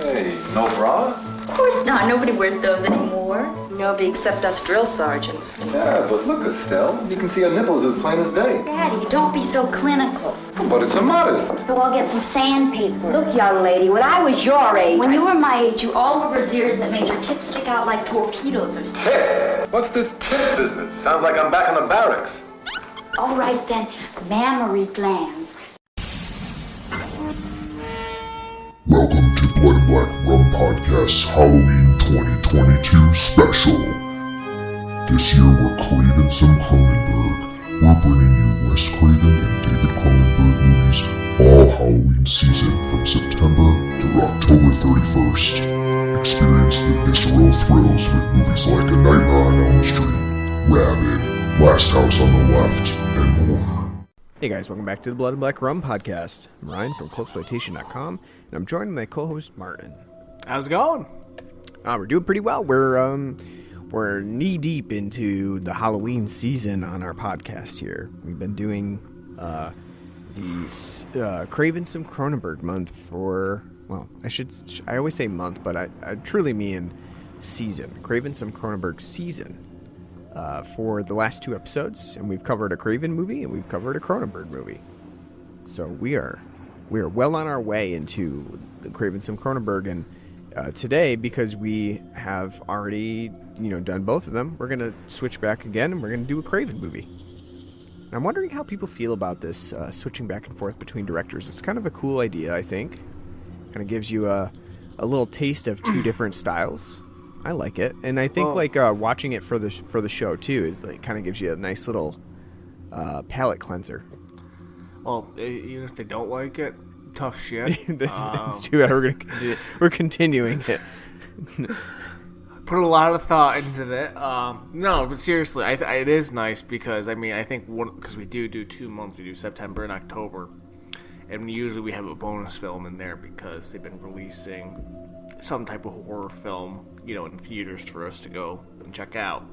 Hey, no bra? Of course not. Nobody wears those anymore. Nobody except us drill sergeants. Yeah, but look, Estelle, you can see her nipples as plain as day. Daddy, don't be so clinical. But it's immodest. So I'll get some sandpaper. Look, young lady, when I was your age... When you were my age, you all wore brassieres that made your tits stick out like torpedoes or something. Tits? What's this tits business? Sounds like I'm back in the barracks. All right, then. Mammary glands. Welcome to Blood and Black Rum Podcast's Halloween 2022 special. This year we're craving some Cronenberg. We're bringing you Wes Craven and David Cronenberg movies all Halloween season from September to October 31st. Experience the visceral thrills with movies like A Nightmare on Elm Street, Rabid, Last House on the Left, and more. Hey guys, welcome back to the Blood and Black Rum Podcast. I'm Ryan from Closeploitation.com, and I'm joined by my co-host Martin. How's it going? We're doing pretty well. We're knee deep into the Halloween season on our podcast here. We've been doing the Craven some Cronenberg month for, well, I always say month, but I truly mean season. Craven some Cronenberg season. For the last two episodes, and we've covered a Craven movie and we've covered a Cronenberg movie. So we are well on our way into the Craven some Cronenberg, and today, because we have already done both of them, we're gonna switch back again and we're gonna do a Craven movie. And I'm wondering how people feel about this switching back and forth between directors. It's kind of a cool idea, I think. Kind of gives you a little taste of two different styles. I like it, and I think watching it for the show too is kind of gives you a nice little palate cleanser. Well, even if they don't like it, tough shit. That's too bad. We're continuing it. Put a lot of thought into it. No, but seriously, it is nice because I think because we do 2 months, we do September and October, and usually we have a bonus film in there because they've been releasing some type of horror film, in theaters for us to go and check out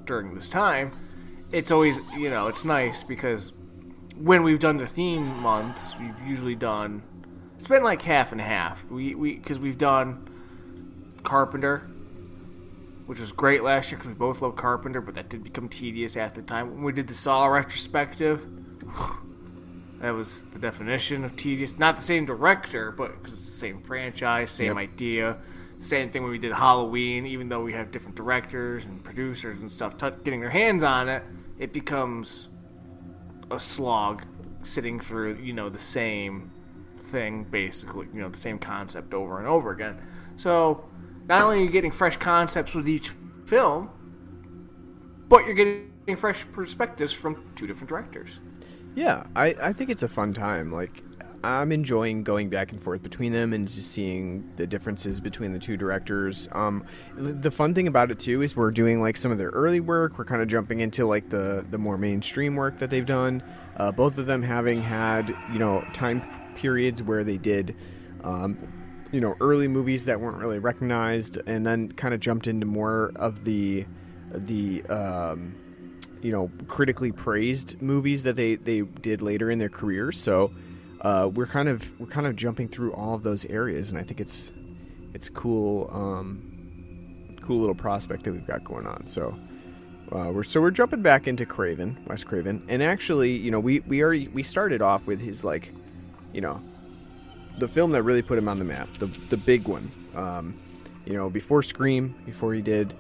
during this time. It's always, it's nice because when we've done the theme months, we've usually done, it's been like half and half. Because we've done Carpenter, which was great last year because we both love Carpenter, but that did become tedious after time. When we did the Saw retrospective, that was the definition of tedious. Not the same director, but because it's the same franchise, same idea. Same thing when we did Halloween, even though we have different directors and producers and stuff getting their hands on it, it becomes a slog sitting through, the same thing, basically, the same concept over and over again. So, not only are you getting fresh concepts with each film, but you're getting fresh perspectives from two different directors. Yeah, I think it's a fun time. I'm enjoying going back and forth between them and just seeing the differences between the two directors. The fun thing about it, too, is we're doing, some of their early work. We're kind of jumping into, the more mainstream work that they've done. Both of them having had, time periods where they did, early movies that weren't really recognized and then kind of jumped into more of the critically praised movies that they did later in their careers. So we're kind of jumping through all of those areas, and I think it's cool little prospect that we've got going on. So we're jumping back into Wes Craven, and actually, we started off with his the film that really put him on the map, the big one. Before Scream, before he did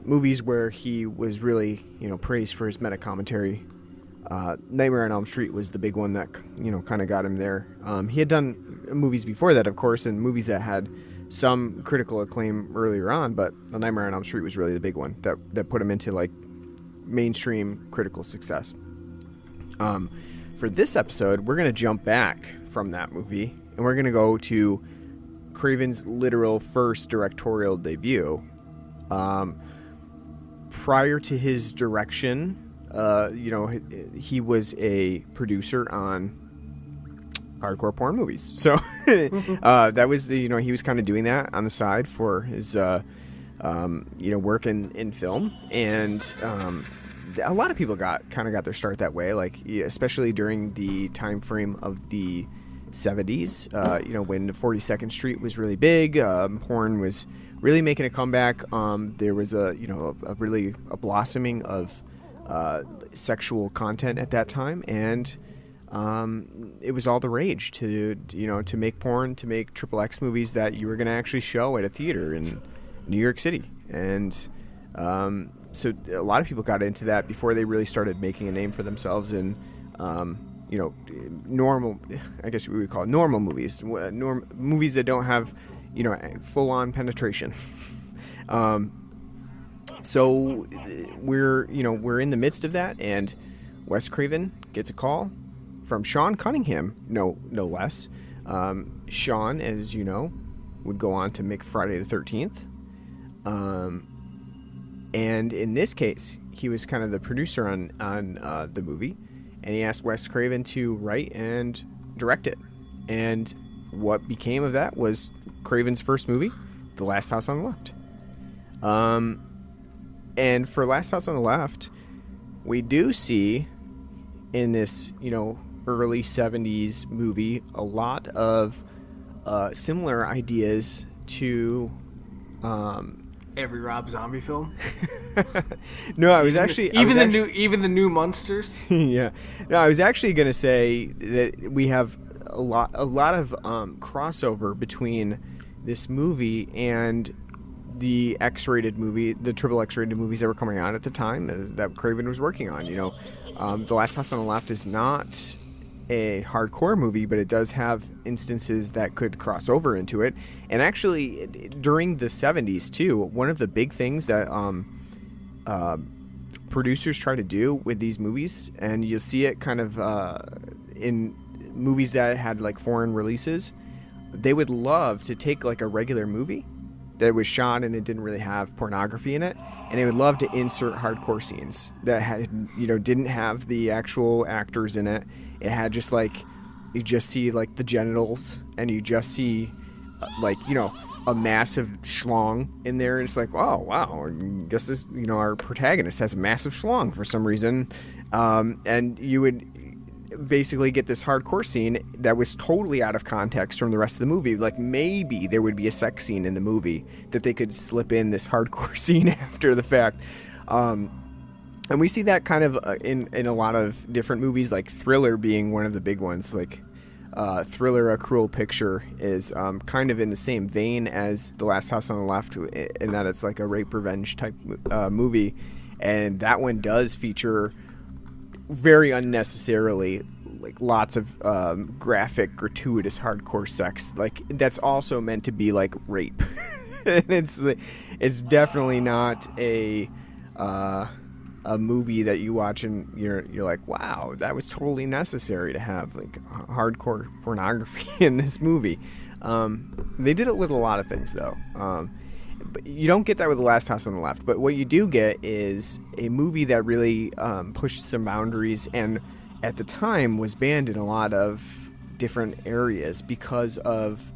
movies where he was really, praised for his meta commentary. Nightmare on Elm Street was the big one that, kind of got him there. He had done movies before that, of course, and movies that had some critical acclaim earlier on, but The Nightmare on Elm Street was really the big one that put him into, mainstream critical success. For this episode, we're going to jump back from that movie, and we're going to go to Craven's literal first directorial debut. Prior to his direction, he was a producer on hardcore porn movies. So that was he was kind of doing that on the side for his work in film, and a lot of people got their start that way, especially during the time frame of the 70s, when 42nd Street was really big, porn was really making a comeback. There was a blossoming of sexual content at that time, and it was all the rage to make porn, to make XXX movies that you were going to actually show at a theater in New York City. And so a lot of people got into that before they really started making a name for themselves in normal, I guess we would call it normal movies, movies that don't have full-on penetration. So we're in the midst of that, and Wes Craven gets a call from Sean Cunningham, no less. Sean, as you know, would go on to make Friday the 13th. And in this case, he was kind of the producer on the movie, and he asked Wes Craven to write and direct it. And what became of that was Craven's first movie, The Last House on the Left. And for Last House on the Left, we do see in this, early 70s movie a lot of similar ideas to every Rob Zombie film. No, I was actually even the new Munsters. Yeah, no, I was actually going to say that we have a lot of crossover between this movie and the X-rated movie, the triple X-rated movies that were coming out at the time that Craven was working on. The Last House on the Left is not a hardcore movie, but it does have instances that could cross over into it. And actually, during the 70s too, one of the big things that producers try to do with these movies, and you'll see it kind of in movies that had like foreign releases, they would love to take like a regular movie that was shot and it didn't really have pornography in it, and they would love to insert hardcore scenes that had didn't have the actual actors in it. It had just like, you just see like the genitals, and you just see a massive schlong in there, and it's like, oh wow, I guess this our protagonist has a massive schlong for some reason, and you would basically get this hardcore scene that was totally out of context from the rest of the movie. Like maybe there would be a sex scene in the movie that they could slip in this hardcore scene after the fact. And we see that kind of in a lot of different movies, like Thriller being one of the big ones. Like Thriller, A Cruel Picture is kind of in the same vein as The Last House on the Left, in that it's like a rape revenge type movie. And that one does feature very unnecessarily like lots of graphic, gratuitous, hardcore sex. Like that's also meant to be like rape. And it's definitely not a movie that you watch and you're like, wow, that was totally necessary to have like hardcore pornography in this movie. They did it with a lot of things though. But you don't get that with The Last House on the Left. But what you do get is a movie that really pushed some boundaries, and at the time was banned in a lot of different areas because of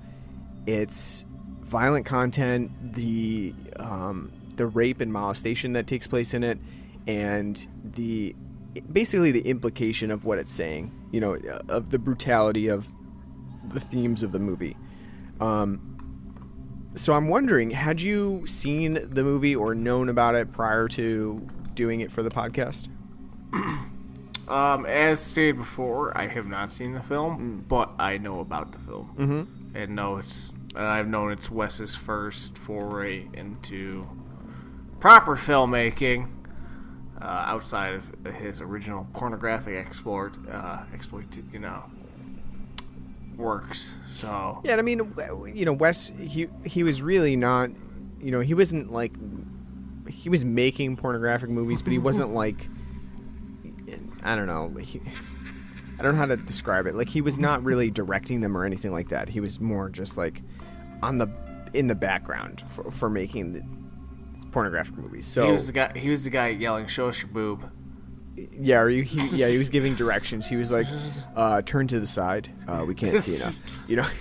its violent content, the rape and molestation that takes place in it, and basically the implication of what it's saying, of the brutality of the themes of the movie. So I'm wondering, had you seen the movie or known about it prior to doing it for the podcast? As stated before, I have not seen the film, but I know about the film. Mm-hmm. And I've known it's Wes's first foray into proper filmmaking, outside of his original pornographic works. So yeah, I mean, Wes, he was really not, he wasn't like, he was making pornographic movies, but he wasn't like, I don't know, I don't know how to describe it. Like he was not really directing them or anything like that. He was more just like in the background for making the pornographic movies. So he was the guy yelling, "Show us your boob." Yeah, he was giving directions. He was like, turn to the side. We can't see enough.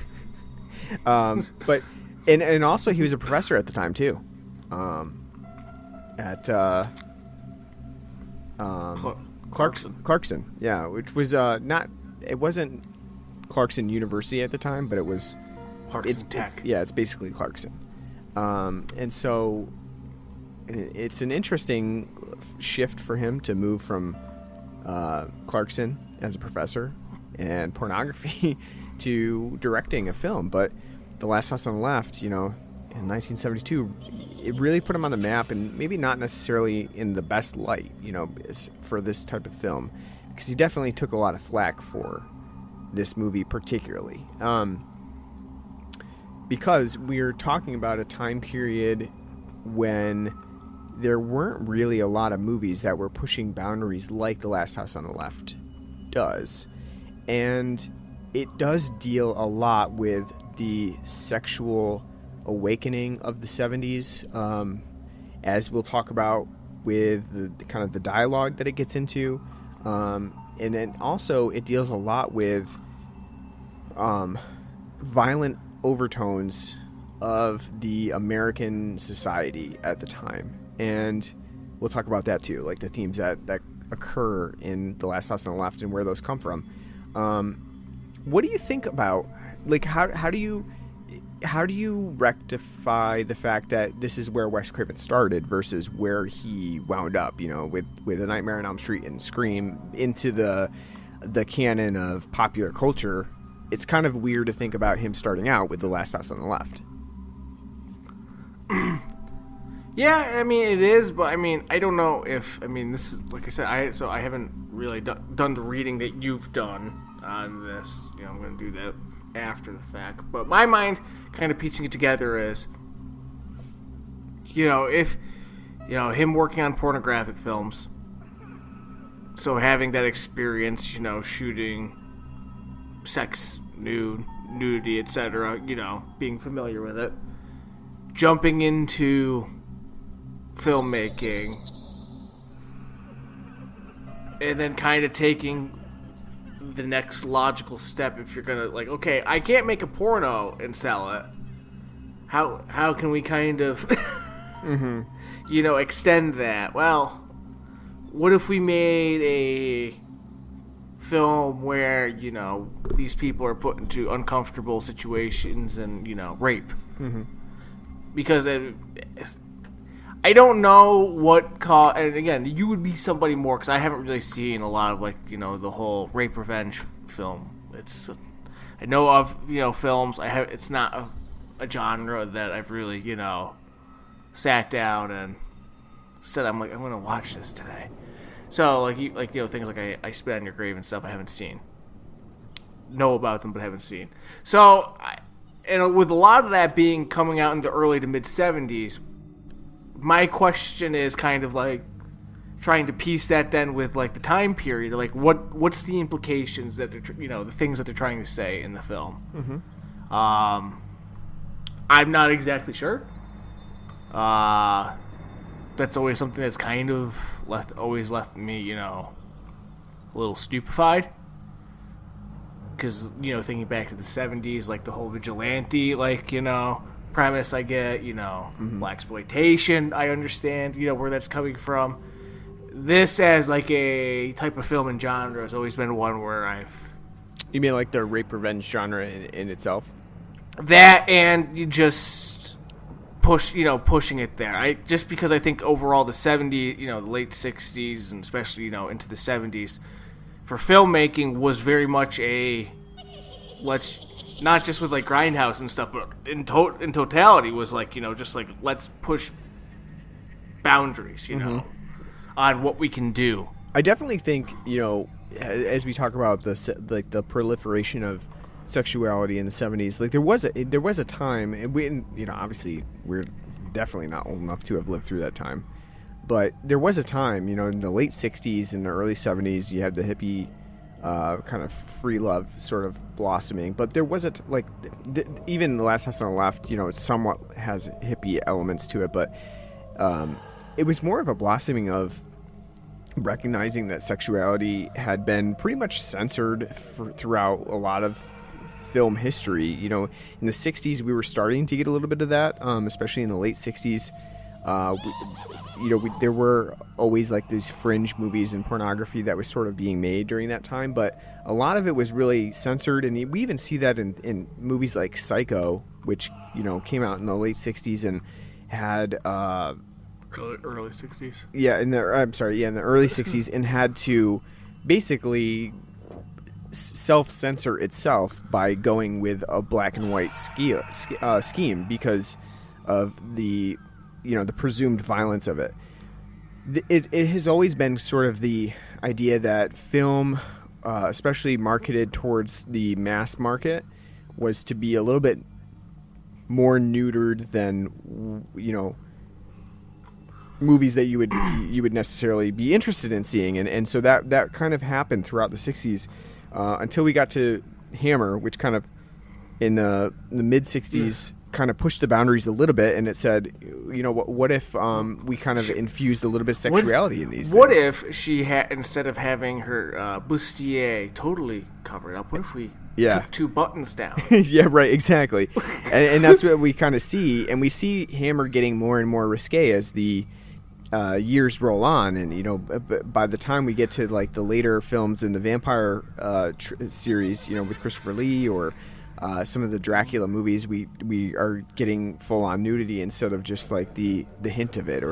But and also he was a professor at the time too. At Clarkson. Yeah, which was not. It wasn't Clarkson University at the time, but it was Clarkson Tech. It's basically Clarkson. And so it's an interesting shift for him to move from Clarkson as a professor and pornography to directing a film. But The Last House on the Left, in 1972, it really put him on the map, and maybe not necessarily in the best light, for this type of film, because he definitely took a lot of flack for this movie particularly. Because we're talking about a time period when there weren't really a lot of movies that were pushing boundaries like The Last House on the Left does. And it does deal a lot with the sexual awakening of the 70s, as we'll talk about with the kind of the dialogue that it gets into. And then also it deals a lot with violent overtones of the American society at the time. And we'll talk about that too, like the themes that occur in The Last House on the Left and where those come from. What do you think about, like, how do you rectify the fact that this is where Wes Craven started versus where he wound up, with A Nightmare on Elm Street and Scream into the canon of popular culture? It's kind of weird to think about him starting out with The Last House on the Left. Yeah, it is, but I don't know if, this is, like I said, I haven't really done the reading that you've done on this. I'm going to do that after the fact. But my mind kind of piecing it together is, if, him working on pornographic films, so having that experience, shooting sex, nudity, etc., being familiar with it, jumping into filmmaking, and then kind of taking the next logical step. If you're gonna, like, okay, I can't make a porno and sell it, how can we kind of extend that? Well, what if we made a film where these people are put into uncomfortable situations and rape? Because I don't know what cause, and again, you would be somebody more, because I haven't really seen a lot of, like, the whole rape revenge film. I know of, films. It's not a genre that I've really, sat down and said, I'm going to watch this today. So, things like I Spit on Your Grave and stuff I haven't seen. Know about them, but haven't seen. So, and with a lot of that being coming out in the early to mid-70s, my question is kind of like trying to piece that then with, like, the time period. Like, what's the implications that they're, the things that they're trying to say in the film? I'm not exactly sure. That's always something that's kind of always left me, a little stupefied. Because, thinking back to the 70s, like the whole vigilante, premise I get, blaxploitation, I understand, where that's coming from. This as, like, a type of film and genre has always been one where You mean like the rape revenge genre in itself? That, and you just pushing it there. Just because I think overall the 70s, the late 60s, and especially, into the 70s, for filmmaking was very much not just with, like, grindhouse and stuff, but in totality was, like, just like, let's push boundaries, on what we can do. I definitely think, as we talk about the proliferation of sexuality in the 70s, like, there was a time, and we, obviously we're definitely not old enough to have lived through that time, but there was a time, in the late 60s and the early 70s, you had the hippie kind of free love sort of blossoming, but there was even The Last House on the Left, it somewhat has hippie elements to it, but it was more of a blossoming of recognizing that sexuality had been pretty much censored throughout a lot of film history. In the 60s we were starting to get a little bit of that, especially in the late 60s. There were always like these fringe movies and pornography that was sort of being made during that time, but a lot of it was really censored, and we even see that in movies like Psycho, which came out in the late '60s and had early '60s. Yeah, in the early '60s, and had to basically self-censor itself by going with a black and white scheme because of the the presumed violence of it. It has always been sort of the idea that film, especially marketed towards the mass market, was to be a little bit more neutered than movies that you would necessarily be interested in seeing, and so that kind of happened throughout the '60s until we got to Hammer, which kind of in the mid '60s kind of pushed the boundaries a little bit, and it said, what if we kind of infused a little bit of sexuality in these What things? if she had, instead of having her bustier totally covered up, what if we took 2 buttons down? Yeah, right, exactly. and that's what we kind of see, and we see Hammer getting more and more risque as the years roll on, and by the time we get to like the later films in the vampire series, with Christopher Lee or some of the Dracula movies, we are getting full on nudity instead of just like the hint of it.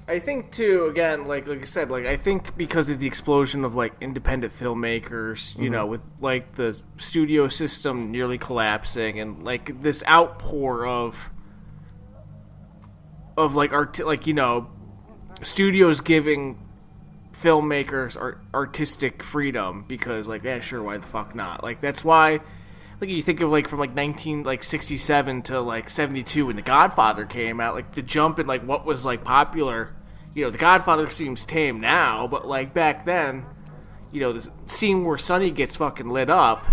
I think too, again, like I said, like I think because of the explosion of like independent filmmakers, with like the studio system nearly collapsing and like this outpour of like studios giving filmmakers artistic freedom because like, yeah, sure, why the fuck not? Like that's why. Like you think of like from like 1967 to like 72 when The Godfather came out, like the jump in like what was like popular. The Godfather seems tame now, but like back then, the scene where Sonny gets fucking lit up,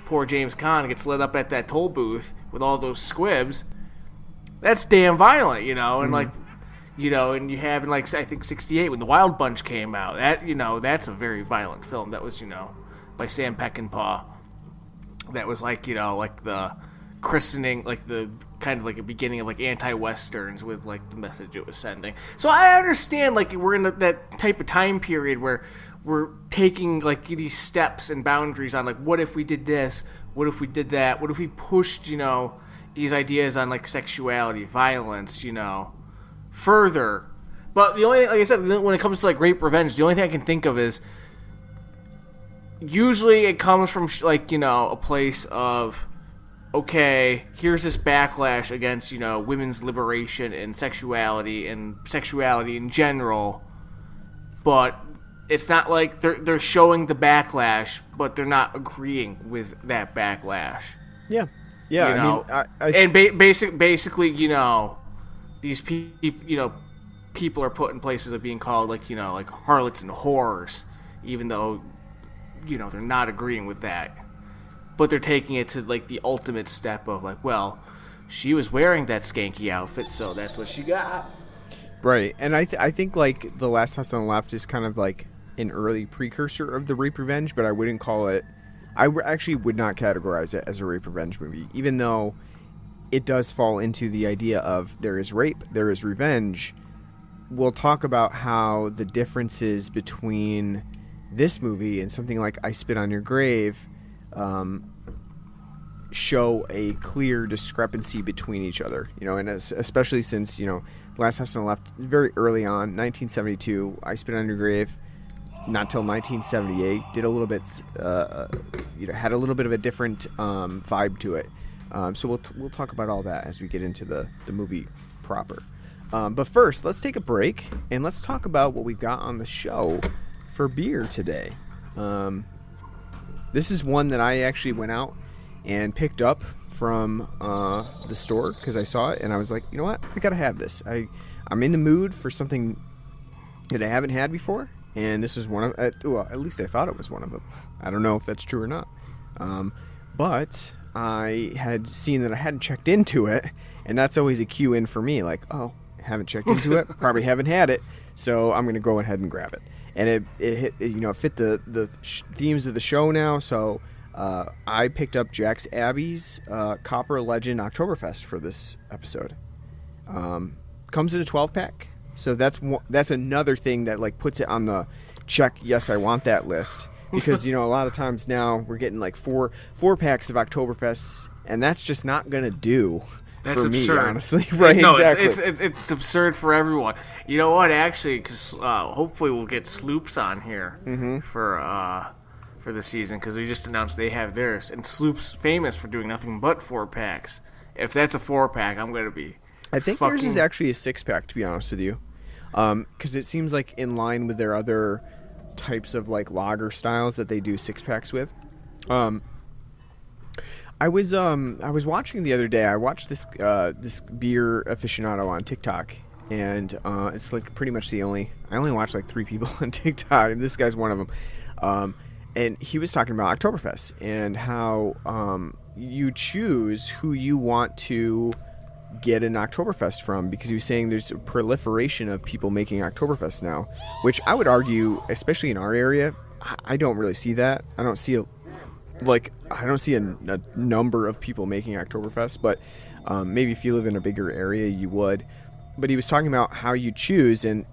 poor James Caan gets lit up at that toll booth with all those squibs. That's damn violent, and like, and you have in like I think 68 when The Wild Bunch came out. That that's a very violent film. That was by Sam Peckinpah. That was like like the christening, like the kind of like a beginning of like anti-westerns with like the message it was sending. So I understand like we're in that type of time period where we're taking like these steps and boundaries on like what if we did this, what if we did that, what if we pushed these ideas on like sexuality, violence, further. But the only, like I said, when it comes to like rape revenge, the only thing I can think of is usually it comes from like a place of, okay, here's this backlash against women's liberation and sexuality in general, but it's not like they're showing the backlash, but they're not agreeing with that backlash. Yeah. Basically these people are put in places of being called like like harlots and whores, even though they're not agreeing with that. But they're taking it to like the ultimate step of like, well, she was wearing that skanky outfit, so that's what she got. Right, and I think like The Last House on the Left is kind of like an early precursor of the rape revenge, but I wouldn't call it. I actually would not categorize it as a rape revenge movie, even though it does fall into the idea of there is rape, there is revenge. We'll talk about how the differences between this movie and something like I Spit on Your Grave show a clear discrepancy between each other, and especially since Last House on the Left very early on, 1972, I Spit on Your Grave, not till 1978, did a little bit, had a little bit of a different vibe to it. So we'll talk about all that as we get into the movie proper. But first, let's take a break and let's talk about what we got on the show for beer today. This is one that I actually went out and picked up from the store because I saw it and I was like, you know what, I gotta have this. I'm in the mood for something that I haven't had before, and this is one of well, at least I thought it was one of them. I don't know if that's true or not, but I had seen that I hadn't checked into it, and that's always a cue in for me, like, oh, haven't checked into it, probably haven't had it, so I'm gonna go ahead and grab it. And it fit the themes of the show now, so I picked up Jack's Abbey's Copper Legend Octoberfest for this episode. comes in a 12-pack. So that's another thing that like puts it on the check, yes, I want that list. Because, a lot of times now we're getting like four packs of Oktoberfest, and that's just not going to do for me, honestly. Right, no, exactly. It's absurd for everyone. You know what, actually, because hopefully we'll get Sloops on here for the season, because they just announced they have theirs. And Sloop's famous for doing nothing but 4-packs. If that's a 4-pack, I'm going to be I think theirs is actually a 6-pack, to be honest with you. Because it seems like in line with their other types of like lager styles that they do 6-packs with. I was watching the other day. I watched this beer aficionado on TikTok, and it's like pretty much I only watch like 3 people on TikTok, and this guy's one of them. And he was talking about Oktoberfest and how you choose who you want to get an Oktoberfest from, because he was saying there's a proliferation of people making Oktoberfest now, which I would argue, especially in our area, I don't really see that. I don't see a number of people making Oktoberfest, but maybe if you live in a bigger area, you would. But he was talking about how you choose, and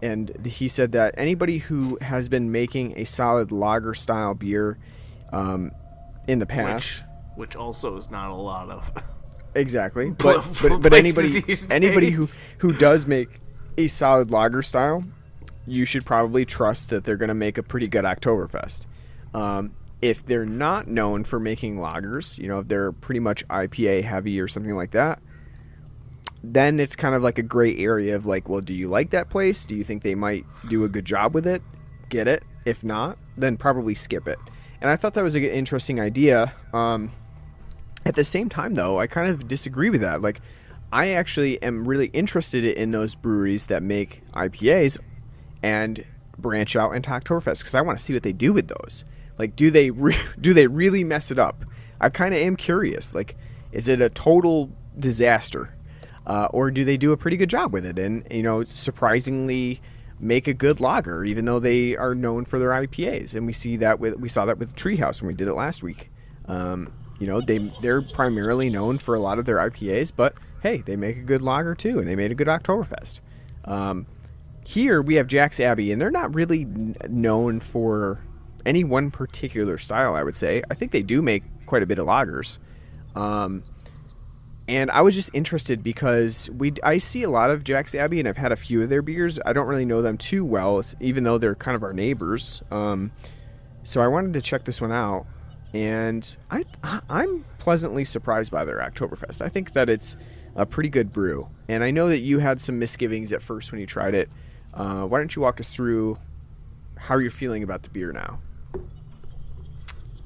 he said that anybody who has been making a solid lager style beer in the past, which also is not a lot of. Exactly, but anybody who does make a solid lager style, you should probably trust that they're going to make a pretty good Oktoberfest. If they're not known for making lagers, if they're pretty much IPA heavy or something like that, then it's kind of like a gray area of like, well, do you like that place? Do you think they might do a good job with it? Get it? If not, then probably skip it. And I thought that was an interesting idea. At the same time, though, I kind of disagree with that. Like, I actually am really interested in those breweries that make IPAs and branch out into Oktoberfest, because I want to see what they do with those. Like, do they really mess it up? I kind of am curious. Like, is it a total disaster? Or do they do a pretty good job with it and, surprisingly make a good lager, even though they are known for their IPAs? And we saw that with Treehouse when we did it last week. They're primarily known for a lot of their IPAs, but hey, they make a good lager too, and they made a good Oktoberfest. Here we have Jack's Abbey, and they're not really known for any one particular style, I would say. I think they do make quite a bit of lagers. And I was just interested because I see a lot of Jack's Abbey, and I've had a few of their beers. I don't really know them too well, even though they're kind of our neighbors. So I wanted to check this one out. And I'm pleasantly surprised by their Oktoberfest. I think that it's a pretty good brew. And I know that you had some misgivings at first when you tried it. Why don't you walk us through how you're feeling about the beer now?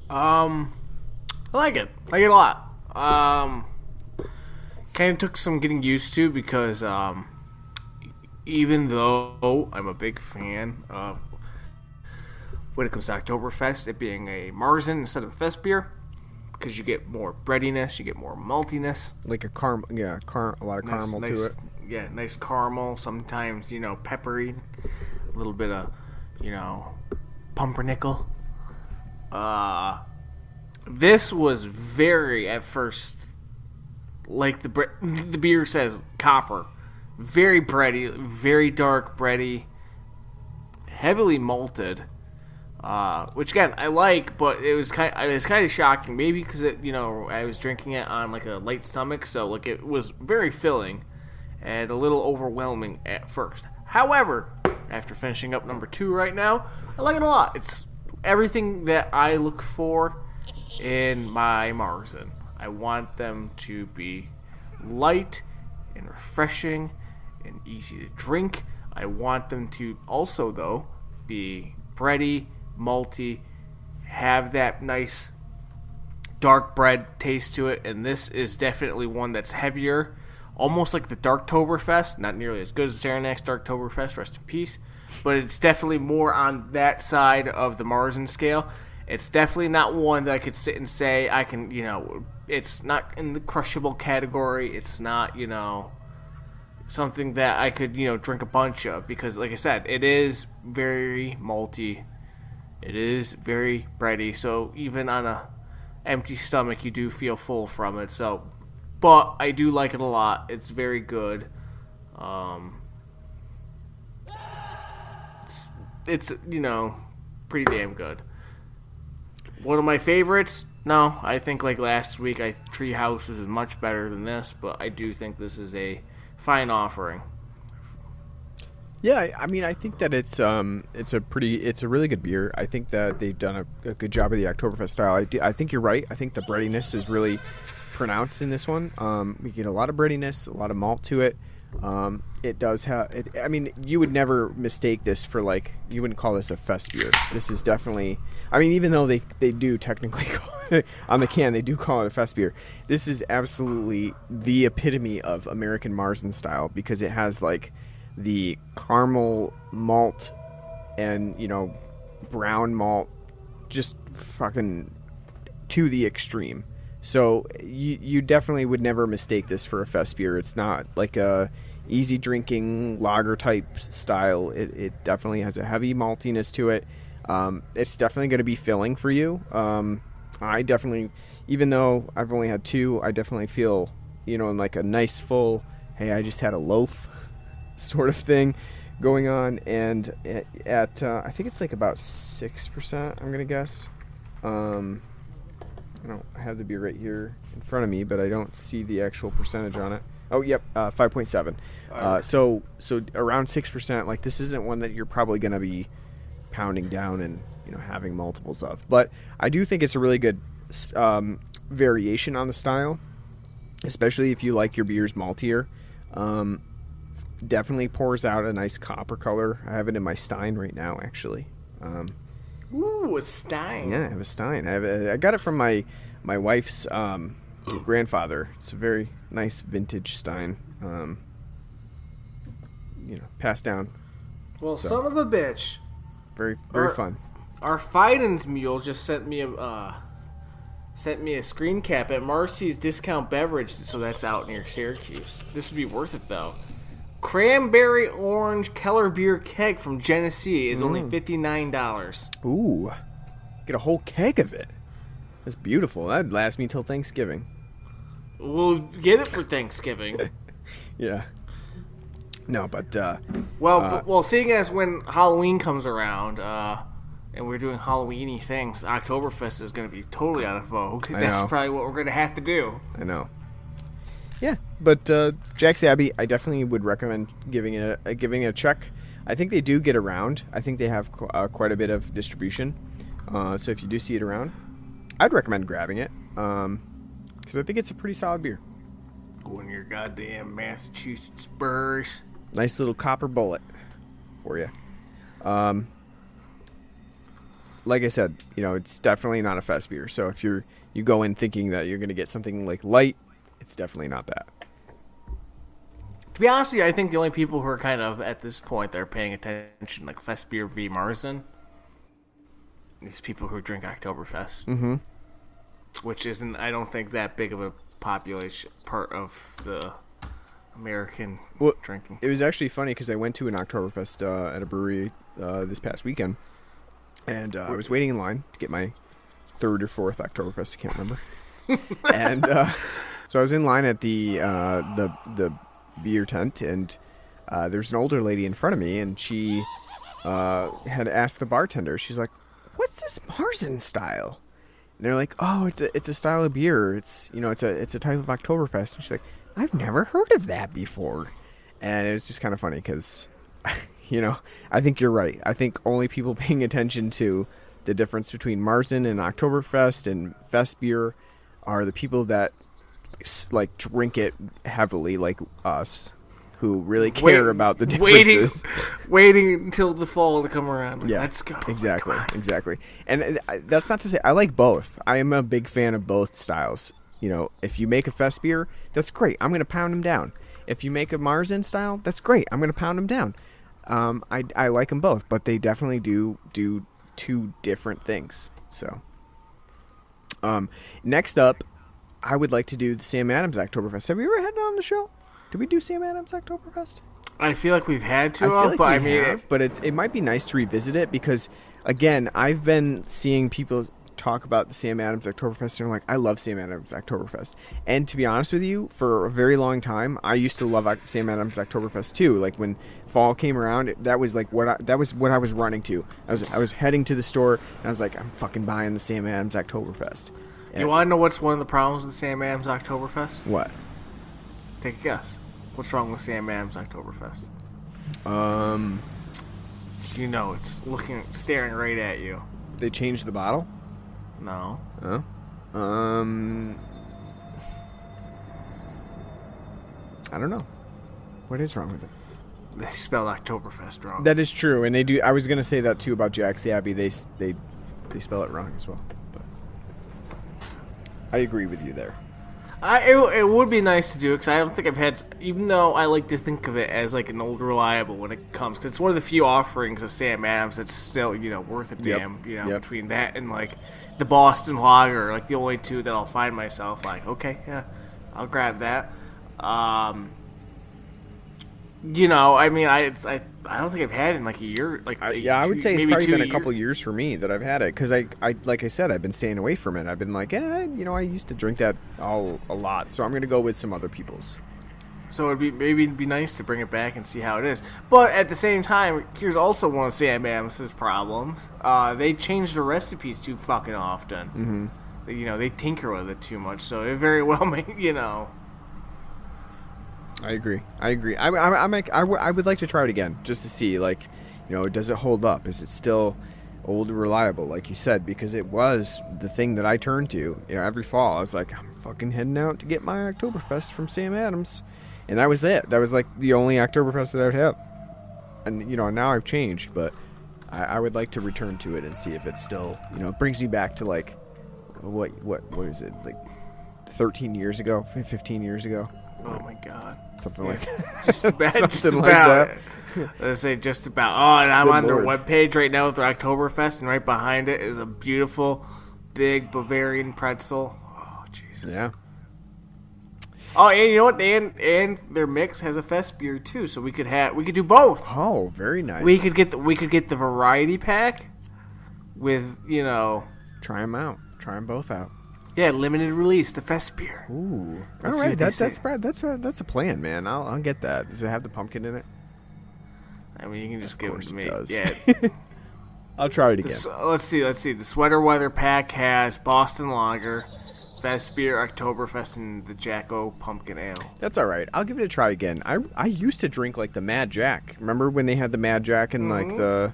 I like it. I like it a lot. Kind of took some getting used to, because even though I'm a big fan of, when it comes to Oktoberfest, it being a Marzen instead of a Fest beer, because you get more breadiness, you get more maltiness. Like a caramel, a lot of caramel to it. Yeah, nice caramel, sometimes, peppery, a little bit of, pumpernickel. This was very, at first, like the beer says, copper. Very bready, very dark bready, heavily malted. Which again I like, but it was kind of shocking. Maybe because I was drinking it on like a light stomach, so like it was very filling and a little overwhelming at first. However, after finishing up number 2 right now, I like it a lot. It's everything that I look for in my Marzen. I want them to be light and refreshing and easy to drink. I want them to also, though, be bready, malty, have that nice dark bread taste to it, and this is definitely one that's heavier, almost like the Darktoberfest, not nearly as good as Saranac's Darktoberfest, rest in peace, but it's definitely more on that side of the Marzen scale. It's definitely not one that I could sit and say I can, it's not in the crushable category. It's not, something that I could, drink a bunch of, because like I said, it is very malty. It is very bready, so even on a empty stomach, you do feel full from it. So, but I do like it a lot. It's very good. it's, pretty damn good. One of my favorites? No, I think like last week, Treehouse is much better than this, but I do think this is a fine offering. Yeah, I mean, I think that it's a really good beer. I think that they've done a good job of the Oktoberfest style. I think you're right. I think the breadiness is really pronounced in this one. We get a lot of breadiness, a lot of malt to it. It does have. I mean, you would never mistake this for you wouldn't call this a fest beer. This is definitely. I mean, even though they do technically call it, on the can, they do call it a fest beer. This is absolutely the epitome of American Marzen style because it has the caramel malt and brown malt just fucking to the extreme. So you definitely would never mistake this for a fest beer. It's not like a easy drinking lager type style. It definitely has a heavy maltiness to it. It's definitely going to be filling for you. I definitely, even though I've only had 2, I definitely feel in like a nice full, hey, I just had a loaf sort of thing going on. And at I think it's about 6%, I'm gonna guess. I have the beer right here in front of me, but I don't see the actual percentage on it. Oh, yep, 5.7. So around 6%. This isn't one that you're probably gonna be pounding down and having multiples of. But I do think it's a really good variation on the style, especially if you like your beers maltier. Definitely pours out a nice copper color. I have it in my Stein right now, actually. Ooh, a Stein. Yeah, I have a Stein. I got it from my wife's grandfather. It's a very nice vintage Stein. Passed down. Well, so, son of a bitch. Very fun. Our Fidens mule just sent me a screen cap at Marcy's Discount Beverage, so that's out near Syracuse. This would be worth it though. Cranberry Orange Keller Beer Keg from Genesee is only $59. Ooh. Get a whole keg of it. That's beautiful. That'd last me till Thanksgiving. We'll get it for Thanksgiving. Yeah. No, but... Well, seeing as when Halloween comes around, and we're doing Halloween-y things, Oktoberfest is going to be totally out of vogue. That's probably what we're going to have to do. I know. Yeah, but Jack's Abbey, I definitely would recommend giving it a check. I think they do get around. I think they have quite a bit of distribution. So if you do see it around, I'd recommend grabbing it because I think it's a pretty solid beer. Go in your goddamn Massachusetts Spurs. Nice little copper bullet for you. Like I said, it's definitely not a fest beer. So if you go in thinking that you're going to get something light, it's definitely not that. To be honest with you, I think the only people who are kind of, at this point, they're paying attention, Fest Beer v. Marzen, these people who drink Oktoberfest. Mm-hmm. Which isn't, I don't think, that big of a population part of the American drinking. It was actually funny because I went to an Oktoberfest at a brewery this past weekend, and I was waiting in line to get my 3rd or 4th Oktoberfest, I can't remember. And so I was in line at the beer tent, and there's an older lady in front of me, and she had asked the bartender. She's like, "What's this Marzen style?" And they're like, "Oh, it's a style of beer. It's it's a type of Oktoberfest." And she's like, "I've never heard of that before." And it was just kind of funny because, I think you're right. I think only people paying attention to the difference between Marzen and Oktoberfest and fest beer are the people that drink it heavily, like us, who really care about the differences. Waiting until the fall to come around. Yeah, let's go. Exactly. And that's not to say I like both. I am a big fan of both styles. If you make a fest beer, that's great. I'm going to pound them down. If you make a Marzen style, that's great. I'm going to pound them down. I like them both, but they definitely do 2 different things. So, next up, I would like to do the Sam Adams Oktoberfest. Have we ever had it on the show? Did we do Sam Adams Oktoberfest? I feel like we've had to, but it might be nice to revisit it because, again, I've been seeing people talk about the Sam Adams Octoberfest, and I'm like, I love Sam Adams Octoberfest. And to be honest with you, for a very long time, I used to love Sam Adams Oktoberfest too. Like when fall came around, that was like what I was running to. I was heading to the store, and I was like, I'm fucking buying the Sam Adams Oktoberfest. You want to know what's one of the problems with Sam Adams Oktoberfest? What? Take a guess. What's wrong with Sam Adams Oktoberfest? You know, it's staring right at you. They changed the bottle? No. Oh. I don't know. What is wrong with it? They spelled Oktoberfest wrong. That is true, and they do. I was going to say that too about Jack's Abbey. They spell it wrong as well. But I agree with you there. It would be nice to do it, because I don't think I've had, even though I like to think of it as like an old reliable when it comes, because it's one of the few offerings of Sam Adams that's still, worth a damn, between that and like the Boston Lager, like the only two that I'll find myself like, okay, yeah, I'll grab that. I don't think I've had it in like a year. I would say it's probably been a couple years for me that I've had it, because I like I said, I've been staying away from it. I've been like, I used to drink that a lot, so I'm gonna go with some other people's. So it'd be nice to bring it back and see how it is. But at the same time, here's also one of Sam Adams' problems. They change the recipes too fucking often. Mm-hmm. They tinker with it too much, so it very well may, I agree. I would like to try it again, just to see, does it hold up? Is it still old and reliable, like you said? Because it was the thing that I turned to, every fall. I was like, I'm fucking heading out to get my Oktoberfest from Sam Adams. And that was it. That was like the only Oktoberfest that I would have. And, now I've changed, but I would like to return to it and see if it's still, it brings me back to like, what is it? Like 13 years ago, 15 years ago. Oh my God. Something like that. Just about. Something like that. Let's say just about. Oh, and I'm Good on Lord. their webpage right now with their Oktoberfest, and right behind it is a beautiful, big Bavarian pretzel. Oh, Jesus. Yeah. Oh, and you know what? And their mix has a fest beer too, so we could do both. Oh, very nice. We could get the variety pack with Try them out. Try them both out. Yeah, limited release, the fest beer. Ooh, all Let's see right. what they say. That's a plan, man. I'll get that. Does it have the pumpkin in it? I mean, you can just give it to me. It does. Yeah. I'll try it again. Let's see. The Sweater Weather pack has Boston Lager, Fest Beer, Oktoberfest, and the Jacko Pumpkin Ale. That's all right. I'll give it a try again. I used to drink like the Mad Jack. Remember when they had the Mad Jack in like the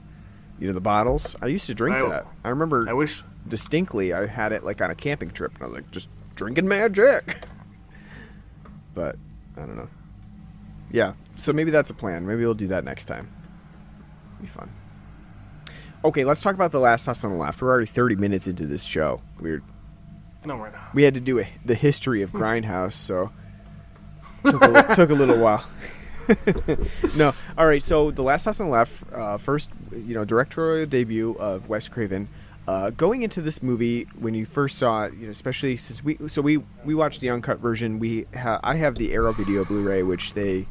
bottles? I used to drink that. I remember. I wish distinctly I had it like on a camping trip, and I was like just drinking Mad Jack. But I don't know. Yeah, so maybe that's a plan. Maybe we'll do that next time. Be fun. Okay, let's talk about The Last House on the Left. We're already 30 minutes into this show. Weird. No, we're not. We had to do the history of Grindhouse, so took a little while. No, all right. So The Last House on the Left, first, directorial debut of Wes Craven. Going into this movie, when you first saw it, especially since we watched the uncut version. I have the Arrow Video Blu-ray, which they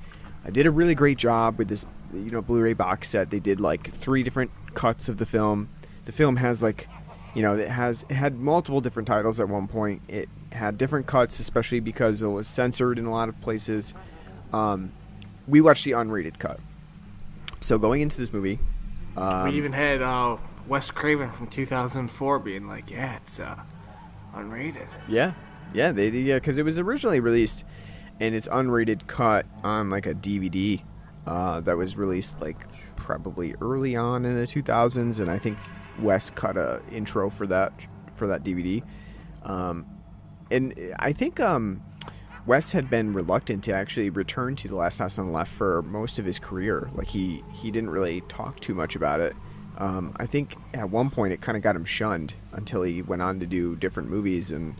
did a really great job with this, Blu-ray box set. They did like 3 different cuts of the film. The film has it had multiple different titles at one point. It had different cuts, especially because it was censored in a lot of places. We watched the unrated cut. So going into this movie, we even had Wes Craven from 2004 being like, yeah, it's unrated. Yeah, because it was originally released in its unrated cut on like a DVD that was released like probably early on in the 2000s, and I think Wes cut a intro for that DVD, and I think Wes had been reluctant to actually return to The Last House on the Left for most of his career. Like he didn't really talk too much about it. I think at one point it kind of got him shunned until he went on to do different movies, and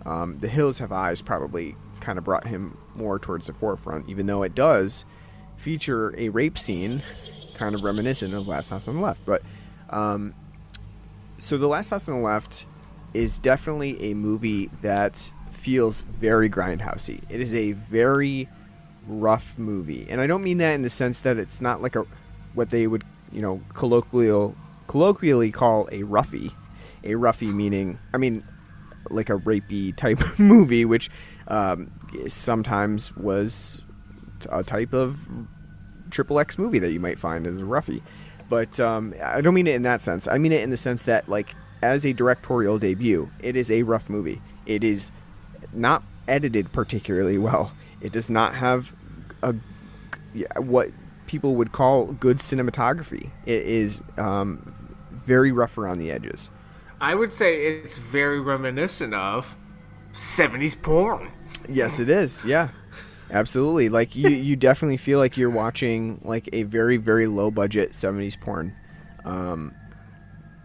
The Hills Have Eyes probably kind of brought him more towards the forefront, even though it does feature a rape scene kind of reminiscent of Last House on the Left. But so The Last House on the Left is definitely a movie that feels very grindhousey. It is a very rough movie, and I don't mean that in the sense that it's not like what they would colloquially call a roughie. a roughie meaning, I mean, like a rapey type movie, which sometimes was a type of XXX movie that you might find as a roughie. But I don't mean it in that sense. I mean it in the sense that, like, as a directorial debut, it is a rough movie. It is not edited particularly well. It does not have what people would call good cinematography. It is very rough around the edges. I would say it's very reminiscent of 70s porn. Yes, it is. Yeah, absolutely. Like you definitely feel like you're watching like a very, very low budget 70s porn,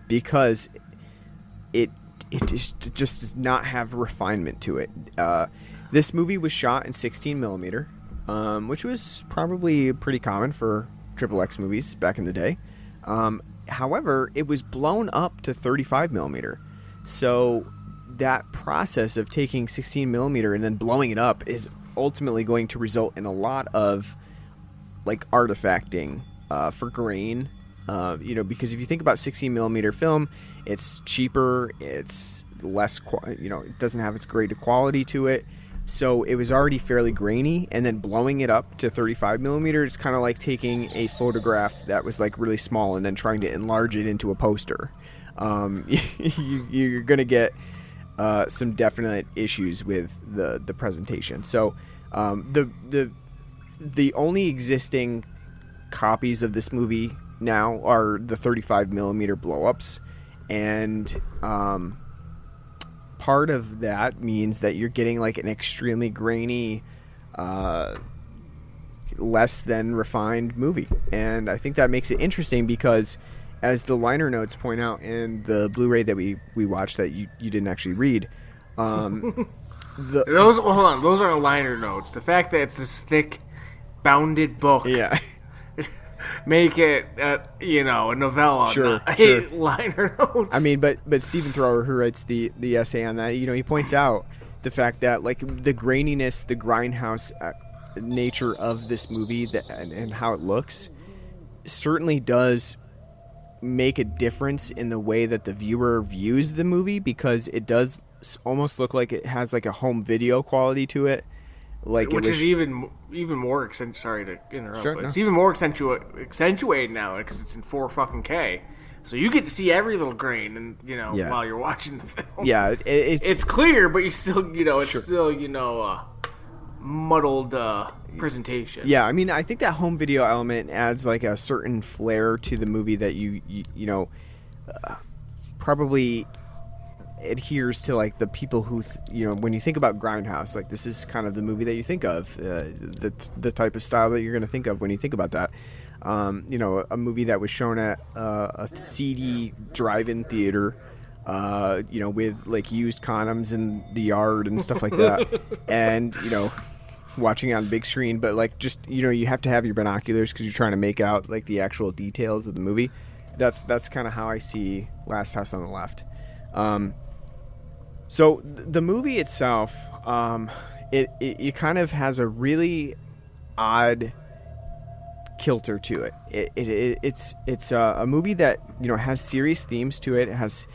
because it just does not have refinement to it. This movie was shot in 16 millimeter, which was probably pretty common for XXX movies back in the day. However, it was blown up to 35 millimeter. So that process of taking 16 millimeter and then blowing it up is ultimately going to result in a lot of like artifacting for grain. Because if you think about 16 millimeter film, it's cheaper, it's less, it doesn't have as great a quality to it. So it was already fairly grainy, and then blowing it up to 35 millimeter is kind of like taking a photograph that was like really small and then trying to enlarge it into a poster. You're going to get some definite issues with the presentation. So the only existing copies of this movie now are the 35 millimeter blow-ups, and part of that means that you're getting like an extremely grainy, less than refined movie. And I think that makes it interesting because, as the liner notes point out in the Blu-ray that we watched that you didn't actually read, those aren't liner notes. The fact that it's this thick, bounded book, make it a novella, sure. liner notes. I mean, but Stephen Thrower, who writes the essay on that, he points out the fact that like the graininess, the grindhouse nature of this movie and how it looks certainly does make a difference in the way that the viewer views the movie, because it does almost look like it has like a home video quality to it. Which is even more sorry to interrupt, sure, but it's even more accentuated now because it's in 4K. So you get to see every little grain, and while you're watching the film. Yeah, it's clear, but you still muddled presentation. Yeah, I mean, I think that home video element adds like a certain flair to the movie that you probably adheres to like the people who when you think about Grindhouse, like this is kind of the movie that you think of, the type of style that you're going to think of when you think about that. A movie that was shown at a seedy drive-in theater, with like used condoms in the yard and stuff like that, and watching it on big screen. But like just you have to have your binoculars because you're trying to make out like the actual details of the movie. That's kind of how I see Last House on the Left. So the movie itself, it kind of has a really odd kilter to it. It's a movie that has serious themes to it. It has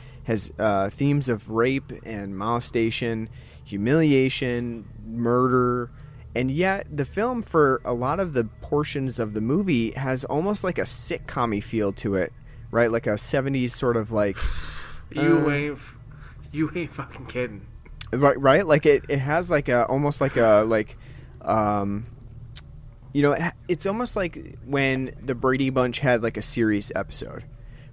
themes of rape and molestation, humiliation, murder, and yet the film, for a lot of the portions of the movie, has almost like a sitcom-y feel to it, right? Like a 70s sort of like You ain't fucking kidding. Right? Like it has like a almost like a like it's almost like when the Brady Bunch had like a serious episode,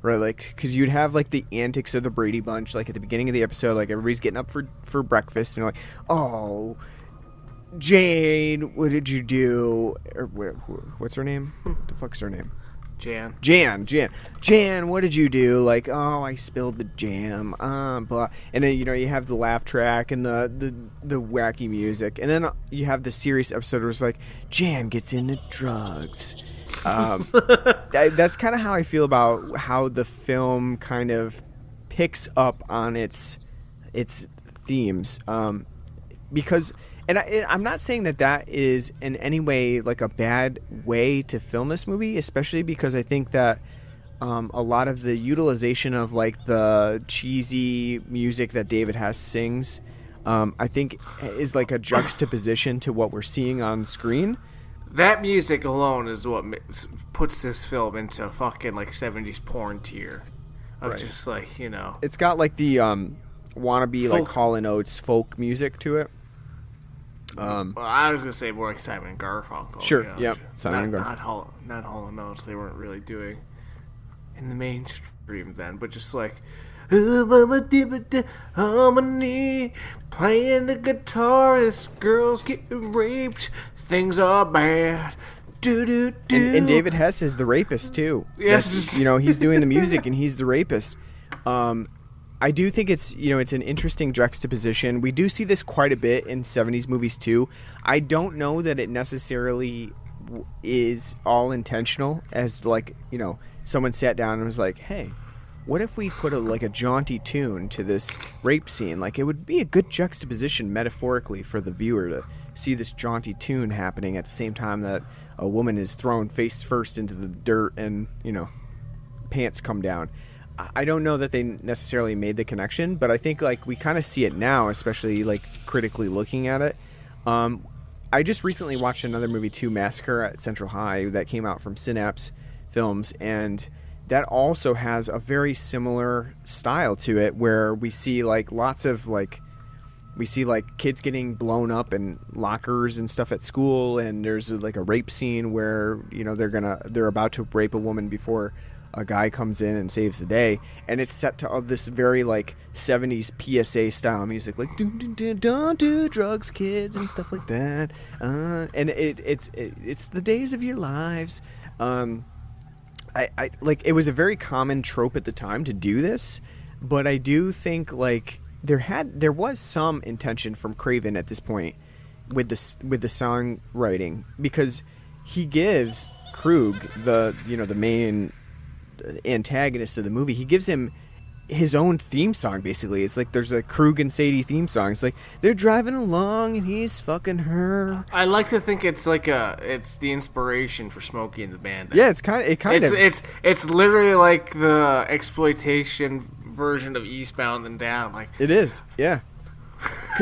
right? Like because you'd have like the antics of the Brady Bunch, like at the beginning of the episode, like everybody's getting up for breakfast, and you're like, oh, Jane, what did you do? Or what's her name? What the fuck's her name? Jan, what did you do? Like, oh, I spilled the jam, blah. And then you have the laugh track and the wacky music, and then you have the serious episode where it's like Jan gets into drugs. That's kind of how I feel about how the film kind of picks up on its themes, because. And I'm not saying that is in any way like a bad way to film this movie, especially because I think that a lot of the utilization of like the cheesy music that David Hess sings, I think is like a juxtaposition to what we're seeing on screen. That music alone is what puts this film into fucking like 70s porn tier. Of just like, you know. It's got like the wannabe like Hall & Oates folk music to it. Well, I was gonna say more like Simon and Garfunkel. Sure, you know, yep. Simon and Garfunkel. Not Hall & Oates. They weren't really doing in the mainstream then, but just like harmony, playing the guitar. This girl's getting raped. Things are bad. And David Hess is the rapist too. Yes, you know, he's doing the music and he's the rapist. I do think it's an interesting juxtaposition. We do see this quite a bit in 70s movies too. I don't know that it necessarily is all intentional, as like, you know, someone sat down and was like, hey, what if we put a jaunty tune to this rape scene? Like, it would be a good juxtaposition metaphorically for the viewer to see this jaunty tune happening at the same time that a woman is thrown face first into the dirt and, you know, pants come down. I don't know that they necessarily made the connection, but I think like we kind of see it now, especially like critically looking at it. I just recently watched another movie too, Massacre at Central High, that came out from Synapse Films, and that also has a very similar style to it, where we see like lots of like kids getting blown up in lockers and stuff at school, and there's like a rape scene where, you know, they're about to rape a woman before a guy comes in and saves the day, and it's set to this very like 70s PSA style music, like don't do drugs, kids, and stuff like that. And it's the days of your lives. I like, it was a very common trope at the time to do this, but I do think like there was some intention from Craven at this point with the songwriting, because he gives Krug, the main antagonist of the movie, he gives him his own theme song. Basically, it's like there's a Krug and Sadie theme song. It's like they're driving along and he's fucking her. I like to think it's like it's the inspiration for Smokey and the Bandit. Yeah, it's literally like the exploitation version of Eastbound and Down. Like, it is, yeah.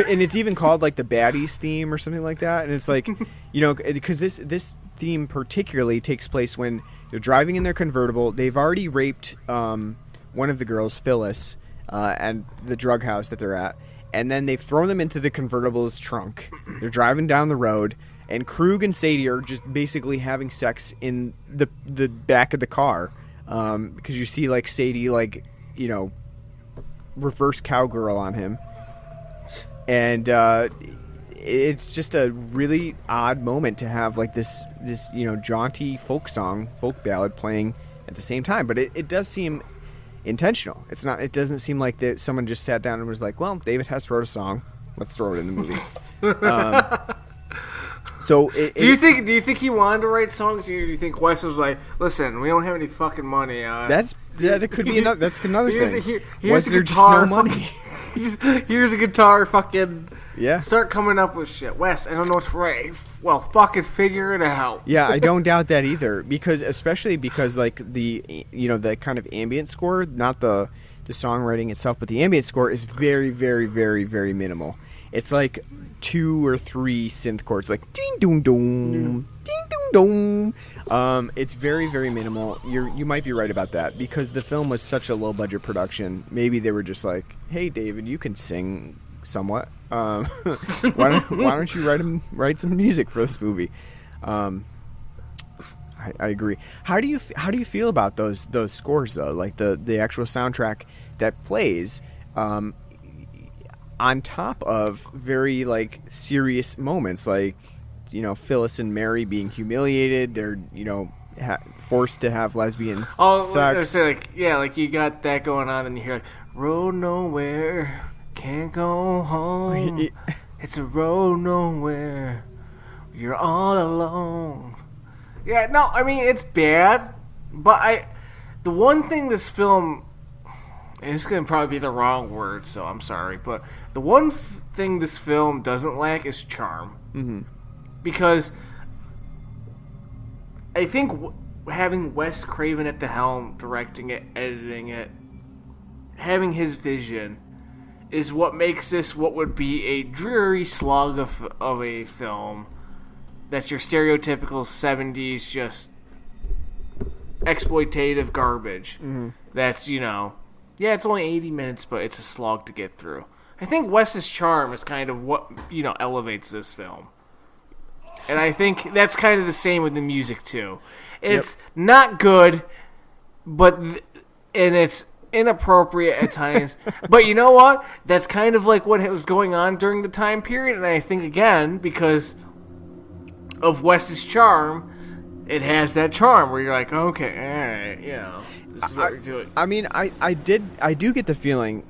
And it's even called like the Baddies theme or something like that. And it's like, you know, because this theme particularly takes place when they're driving in their convertible. They've already raped one of the girls, Phyllis, and the drug house that they're at. And then they've thrown them into the convertible's trunk. They're driving down the road, and Krug and Sadie are just basically having sex in the back of the car. Because you see like Sadie, like, you know, reverse cowgirl on him. And it's just a really odd moment to have like this you know, jaunty folk ballad playing at the same time, but it does seem intentional. It doesn't seem like that someone just sat down and was like, well, David Hess wrote a song, let's throw it in the movie. So do you think he wanted to write songs, or do you think Wes was like, listen, we don't have any fucking money, that could be another thing. Was there just no money? Here's a guitar, fucking start coming up with shit. Wes, I don't know what's right. Well, fucking figure it out. Yeah, I don't doubt that either, especially because like the, you know, the kind of ambient score, not the songwriting itself, but the ambient score is very, very, very, very minimal. It's like 2 or 3 synth chords, like ding dong dong, ding dong dong. It's very, very minimal. You might be right about that, because the film was such a low budget production. Maybe they were just like, hey, David, you can sing somewhat. Why don't you write some music for this movie? I agree. How do you feel about those scores though? Like the actual soundtrack that plays on top of very like serious moments, like, you know, Phyllis and Mary being humiliated. They're, you know, forced to have lesbian sex. Like you got that going on, and you hear like, road nowhere, can't go home. It's a road nowhere, you're all alone. Yeah, no, I mean, it's bad, but the one thing this film, and it's going to probably be the wrong word, so I'm sorry, but the one thing this film doesn't lack is charm. Mm-hmm. Because I think having Wes Craven at the helm, directing it, editing it, having his vision, is what makes this what would be a dreary slug of a film. That's your stereotypical 70s just exploitative garbage. Mm-hmm. That's, it's only 80 minutes, but it's a slog to get through. I think Wes's charm is kind of what, elevates this film. And I think that's kind of the same with the music, too. It's not good, and it's inappropriate at times. But you know what? That's kind of like what was going on during the time period. And I think, again, because of Wes's charm, it has that charm where you're like, okay, all right, this is what we're doing. I mean, I do get the feeling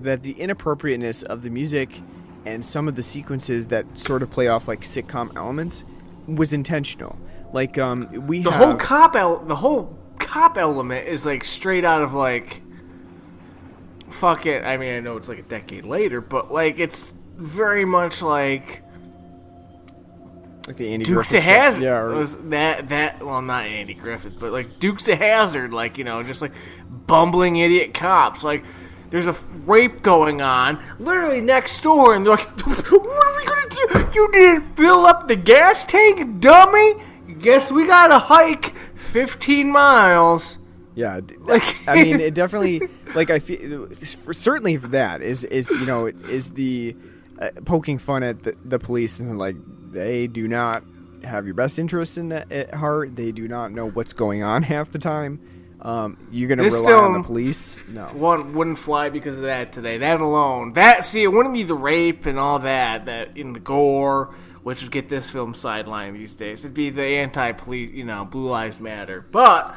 that the inappropriateness of the music and some of the sequences that sort of play off like sitcom elements was intentional. Like the whole cop element is like straight out of like fuck it. I mean, I know it's like a decade later, but like it's very much like the Andy Dukes Griffith of Hazzard. Yeah, was that well, not Andy Griffith, but like Dukes of Hazzard, like just like bumbling idiot cops. Like there's a rape going on literally next door, and they're like, "What are we gonna do? You didn't fill up the gas tank, dummy. Guess we gotta hike 15 miles." Yeah, I mean, it definitely like I feel certainly that is the poking fun at the police, and like they do not have your best interests at heart. They do not know what's going on half the time. You're gonna rely on the police. No, one wouldn't fly because of that today. That alone, it wouldn't be the rape and all that in the gore, which would get this film sidelined these days. It'd be the anti-police, Blue Lives Matter. But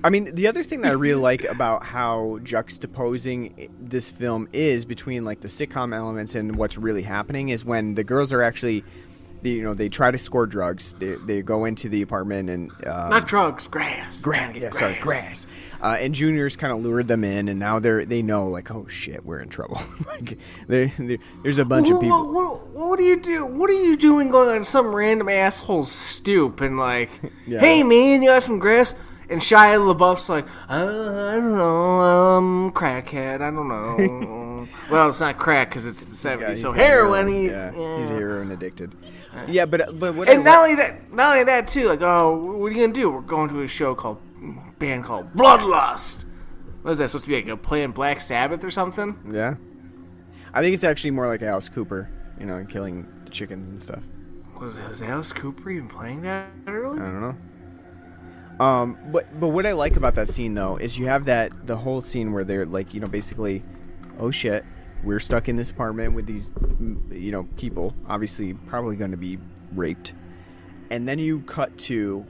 I mean, the other thing that I really like about how juxtaposing this film is between like the sitcom elements and what's really happening is when the girls are actually, they try to score drugs. They go into the apartment and not drugs, grass. Grass. And Junior's kind of lured them in, and now they know like, oh shit, we're in trouble. Like there's a bunch of people. What do you do? What are you doing going on some random asshole's stoop and like, hey man, you got some grass? And Shia LaBeouf's like, I don't know, crackhead, I don't know. Well, it's not crack because it's the 70s, so heroin. He's heroin addicted. Yeah, but what? And not only that too. Like, oh, what are you gonna do? We're going to a band called Bloodlust. What is that supposed to be like? Playing Black Sabbath or something? Yeah, I think it's actually more like Alice Cooper, and killing the chickens and stuff. Was Alice Cooper even playing that early? I don't know. But what I like about that scene though is you have the whole scene where they're like, basically, oh shit, we're stuck in this apartment with these, people obviously probably going to be raped, and then you cut to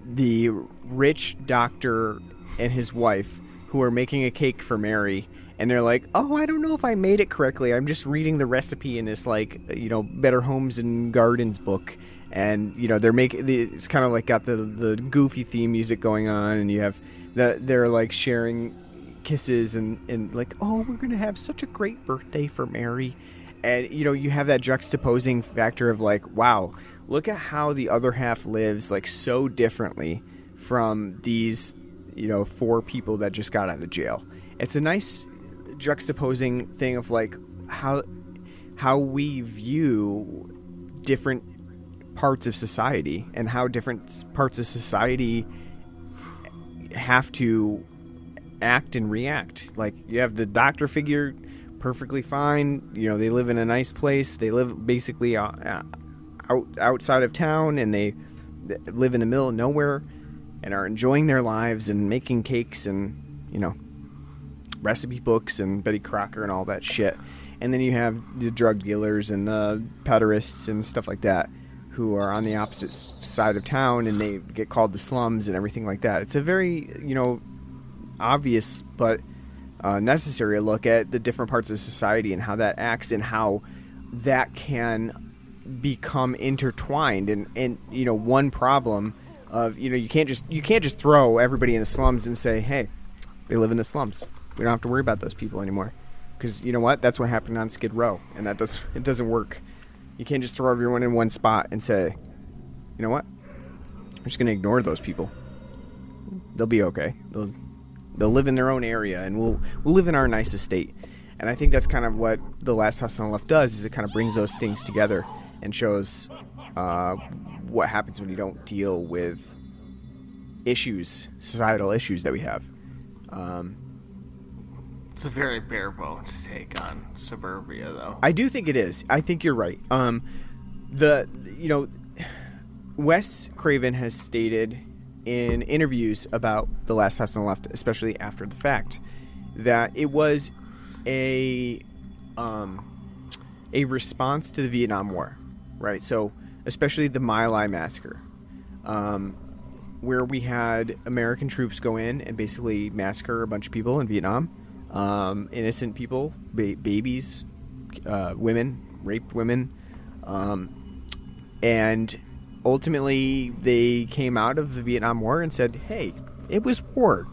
the rich doctor and his wife who are making a cake for Mary, and they're like, oh, I don't know if I made it correctly. I'm just reading the recipe in this like, Better Homes and Gardens book. And they're it's kind of like got the goofy theme music going on, and you have they're like sharing kisses and like, oh, we're gonna have such a great birthday for Mary, and you have that juxtaposing factor of like, wow, look at how the other half lives like so differently from these 4 people that just got out of jail. It's a nice juxtaposing thing of like how we view different parts of society and how different parts of society have to act and react. Like you have the doctor figure perfectly fine, they live in a nice place, they live basically outside of town, and they live in the middle of nowhere and are enjoying their lives and making cakes and recipe books and Betty Crocker and all that shit. And then you have the drug dealers and the pederasts and stuff like that who are on the opposite side of town, and they get called the slums and everything like that. It's a very, obvious but necessary look at the different parts of society and how that acts and how that can become intertwined. And one problem of, you can't just throw everybody in the slums and say, hey, they live in the slums. We don't have to worry about those people anymore. Because you know what? That's what happened on Skid Row, and it doesn't work. You can't just throw everyone in one spot and say, you know what? We're just gonna ignore those people. They'll be okay. They'll live in their own area, and we'll live in our nice estate. And I think that's kind of what The Last House on the Left does, is it kind of brings those things together and shows what happens when you don't deal with issues, societal issues that we have. It's a very bare bones take on suburbia, though. I do think it is. I think you're right. Wes Craven has stated in interviews about The Last House on the Left, especially after the fact, that it was a response to the Vietnam War, right? So, especially the My Lai massacre, where we had American troops go in and basically massacre a bunch of people in Vietnam, innocent people, babies, women, raped women, and ultimately they came out of the Vietnam War and said, hey, it was war.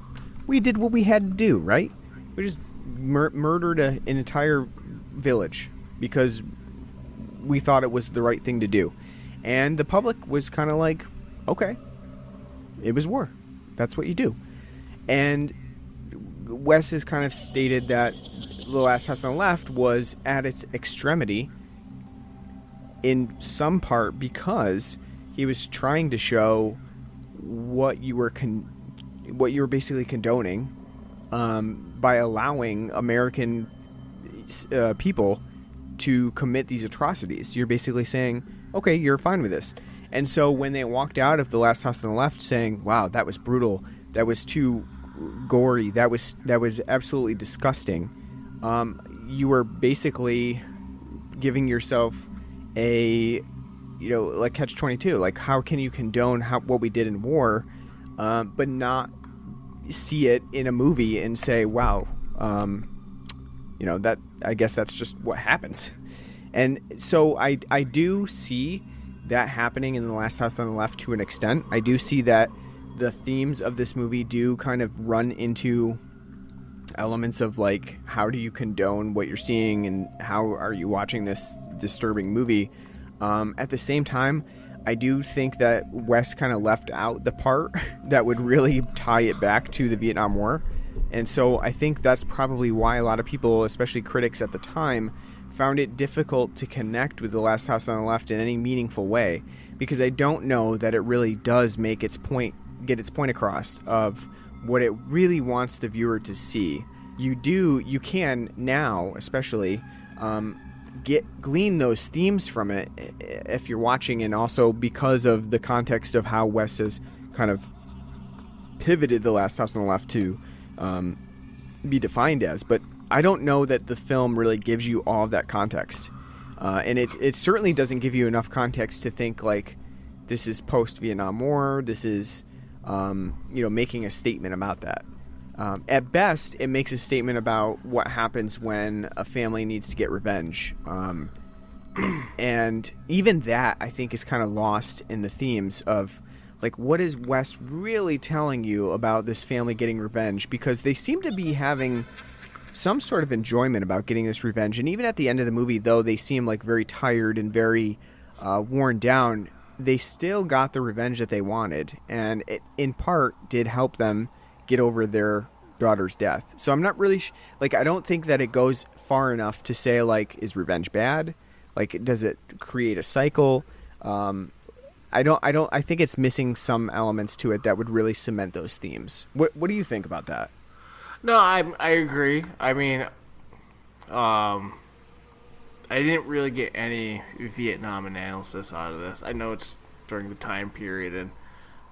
We did what we had to do, right? We just murdered an entire village because we thought it was the right thing to do. And the public was kind of like, okay, it was war. That's what you do. And Wes has kind of stated that The Last House on the Left was at its extremity in some part because he was trying to show what you were basically condoning by allowing American people to commit these atrocities. You're basically saying, okay, you're fine with this. And so when they walked out of The Last House on the Left saying, wow, that was brutal, that was too gory, that was absolutely disgusting, you were basically giving yourself a, like catch-22. Like, how can you condone what we did in war, but not see it in a movie and say, wow, that, I guess that's just what happens. And so I do see that happening in The Last House on the Left to an extent. I do see that the themes of this movie do kind of run into elements of, like, how do you condone what you're seeing and how are you watching this disturbing movie. At the same time, I do think that Wes kind of left out the part that would really tie it back to the Vietnam War. And so I think that's probably why a lot of people, especially critics at the time, found it difficult to connect with The Last House on the Left in any meaningful way, because I don't know that it really does get its point across of what it really wants the viewer to see. You can now, especially, glean those themes from it if you're watching, and also because of the context of how Wes has kind of pivoted The Last House on the Left to be defined as. But I don't know that the film really gives you all of that context, and it certainly doesn't give you enough context to think like this is post-Vietnam War, this is making a statement about that. At best, it makes a statement about what happens when a family needs to get revenge. And even that, I think, is kind of lost in the themes of, like, what is Wes really telling you about this family getting revenge? Because they seem to be having some sort of enjoyment about getting this revenge. And even at the end of the movie, though they seem like very tired and very worn down, they still got the revenge that they wanted. And it, in part, did help them get over their daughter's death. So I'm not really I don't think that it goes far enough to say, like, is revenge bad? Like, does it create a cycle? I think it's missing some elements to it that would really cement those themes. What do you think about that? No, I agree. I mean, I didn't really get any Vietnam analysis out of this. I know it's during the time period, and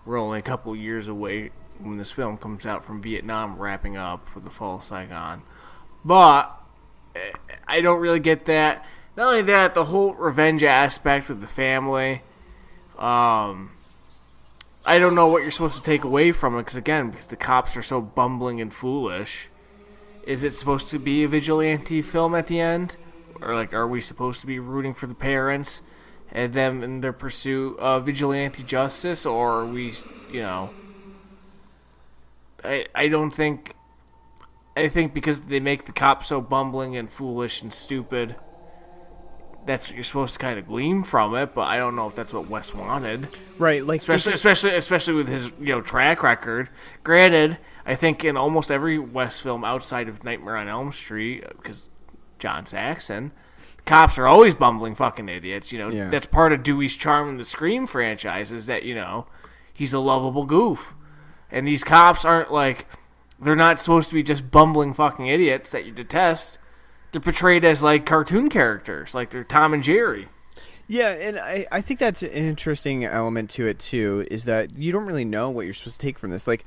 we're only a couple years away when this film comes out from Vietnam wrapping up with the fall of Saigon. But I don't really get that. Not only that, the whole revenge aspect of the family, I don't know what you're supposed to take away from it, because the cops are so bumbling and foolish. Is it supposed to be a vigilante film at the end? Or, like, are we supposed to be rooting for the parents and them in their pursuit of vigilante justice? Or are we, I don't think... I think because they make the cops so bumbling and foolish and stupid, that's what you're supposed to kind of glean from it, but I don't know if that's what Wes wanted. Right, like Especially with his track record. Granted, I think in almost every Wes film outside of Nightmare on Elm Street, because John Saxon, cops are always bumbling fucking idiots. That's part of Dewey's charm in the Scream franchise is that he's a lovable goof, and these cops aren't like they're not supposed to be just bumbling fucking idiots that you detest. They're portrayed as like cartoon characters, like they're Tom and Jerry. Yeah, and I think that's an interesting element to it too, is that you don't really know what you're supposed to take from this. Like,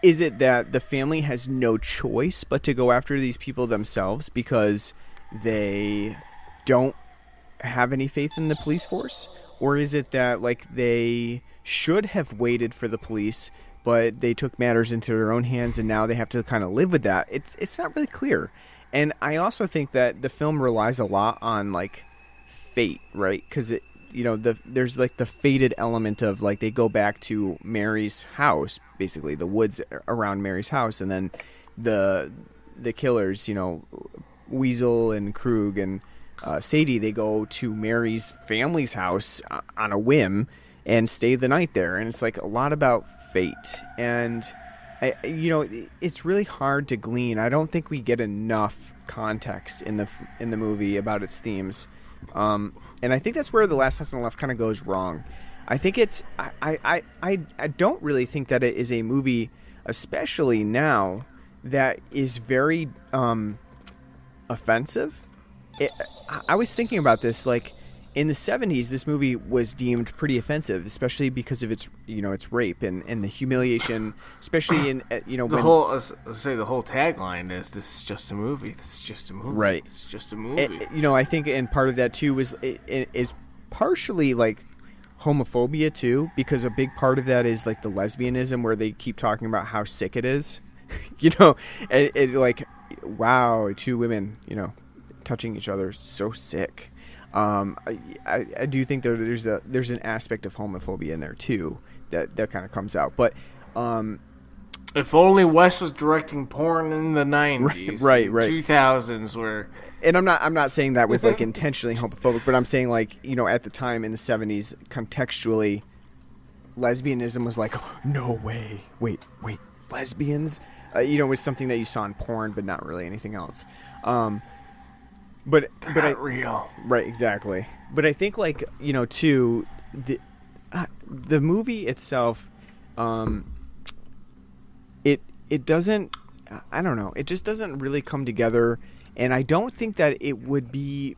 is it that the family has no choice but to go after these people themselves because they don't have any faith in the police force? Or is it that like they should have waited for the police, but they took matters into their own hands and now they have to kind of live with that? It's not really clear. And I also think that the film relies a lot on like fate, right? Because there's like the fated element of like they go back to Mary's house, basically the woods around Mary's house, and then the killers, Weasel and Krug and Sadie, they go to Mary's family's house on a whim and stay the night there, and it's like a lot about fate. And it's really hard to glean. I don't think we get enough context in the movie about its themes, and I think that's where The Last House on the Left kind of goes wrong. I think I don't really think that it is a movie, especially now, that is very offensive. I was thinking about this, like, in the 70s, this movie was deemed pretty offensive, especially because of its rape and the humiliation, especially in the whole tagline is "This is just a movie. This is just a movie. Right. This is just a movie." I think, and part of that too was is partially like homophobia too, because a big part of that is like the lesbianism, where they keep talking about how sick it is. Like, wow, two women, touching each other, so sick. I do think there's an aspect of homophobia in there too that kind of comes out. But if only Wes was directing porn in the 90s, right, 2000s, where. And I'm not saying that was like intentionally homophobic, but I'm saying like at the time in the 70s, contextually, lesbianism was like, oh, no way, wait, lesbians, was something that you saw in porn, but not really anything else. But not real. Right, exactly. But I think, like, too, the movie itself, it doesn't, I don't know, it just doesn't really come together, and I don't think that it would be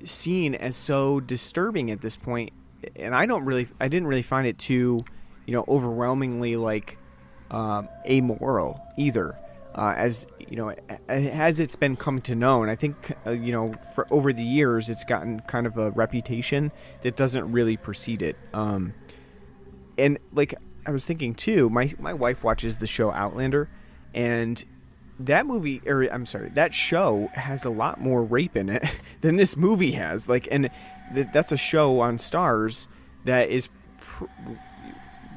seen as so disturbing at this point, and I didn't really find it too, overwhelmingly, like, amoral either. As it's been come to known, I think for over the years it's gotten kind of a reputation that doesn't really precede it. And like I was thinking too, my wife watches the show Outlander, and that show has a lot more rape in it than this movie has. Like, and that's a show on Starz that is,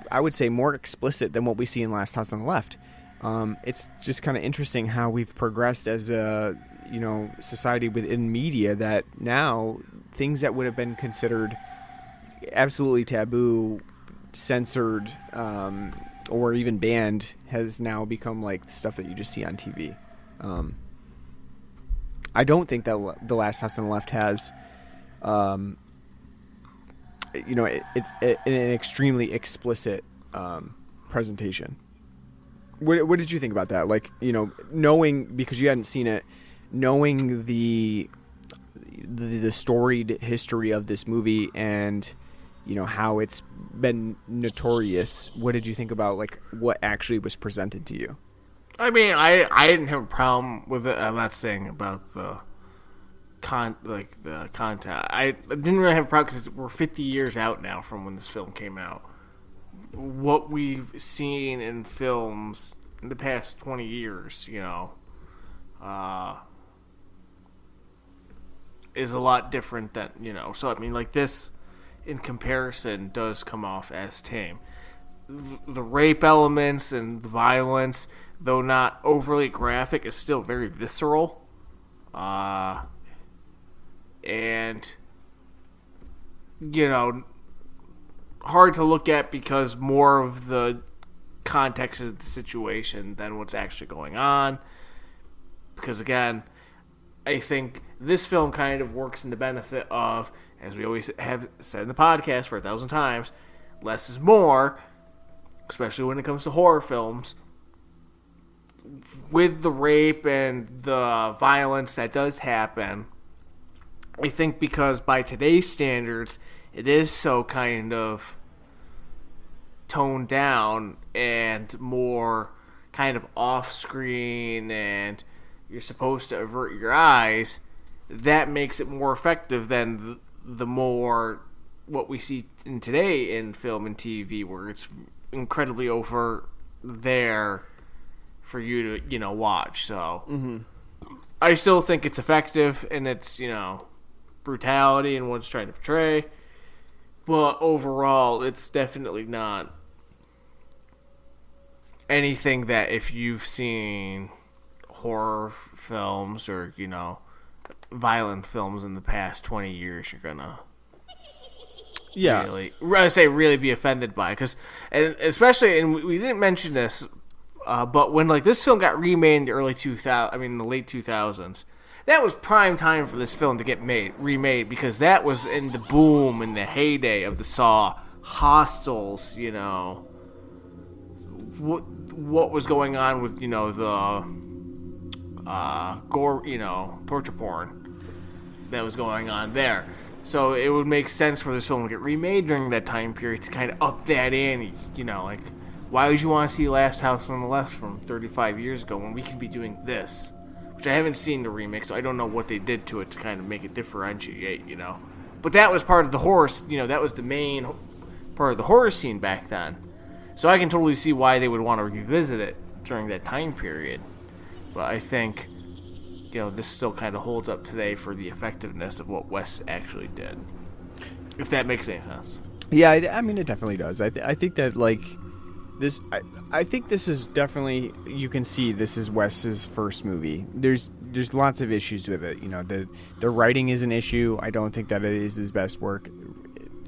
I would say, more explicit than what we see in Last House on the Left. It's just kind of interesting how we've progressed as a society within media, that now things that would have been considered absolutely taboo, censored, or even banned has now become like stuff that you just see on TV. I don't think that The Last House on the Left has it's an extremely explicit presentation. What did you think about that? Like, knowing, because you hadn't seen it, knowing the storied history of this movie and, how it's been notorious, what did you think about, like, what actually was presented to you? I mean, I didn't have a problem with it. I'm not saying about the content. I didn't really have a problem because we're 50 years out now from when this film came out. What we've seen in films in the past 20 years, is a lot different than, so I mean, like, this in comparison does come off as tame. The rape elements and the violence, though not overly graphic, is still very visceral. and, hard to look at because more of the context of the situation than what's actually going on. Because, again, I think this film kind of works in the benefit of, as we always have said in the podcast for 1,000 times, less is more, especially when it comes to horror films. With the rape and the violence that does happen, I think because by today's standards, it is so kind of toned down and more kind of off-screen, and you're supposed to avert your eyes, that makes it more effective than the more what we see in today in film and TV, where it's incredibly over there for you to, watch. So I still think it's effective, and it's, brutality and what it's trying to portray. But overall, it's definitely not anything that if you've seen horror films or, violent films in the past 20 years, you're gonna really be offended by. And especially, and we didn't mention this, but when this film got remade in the the late 2000s, that was prime time for this film to get remade, because that was in the boom, in the heyday of the Saw, Hostels, what was going on with, the gore, torture porn that was going on there. So it would make sense for this film to get remade during that time period to kind of up that ante, why would you want to see Last House on the Left from 35 years ago when we could be doing this? Which I haven't seen the remake, so I don't know what they did to it to kind of make it differentiate, But that was part of the horror, that was the main part of the horror scene back then. So I can totally see why they would want to revisit it during that time period. But I think, this still kind of holds up today for the effectiveness of what Wes actually did. If that makes any sense. Yeah, I mean, it definitely does. I think that, this, I think this is definitely, you can see this is Wes's first movie. There's lots of issues with it. The writing is an issue. I don't think that it is his best work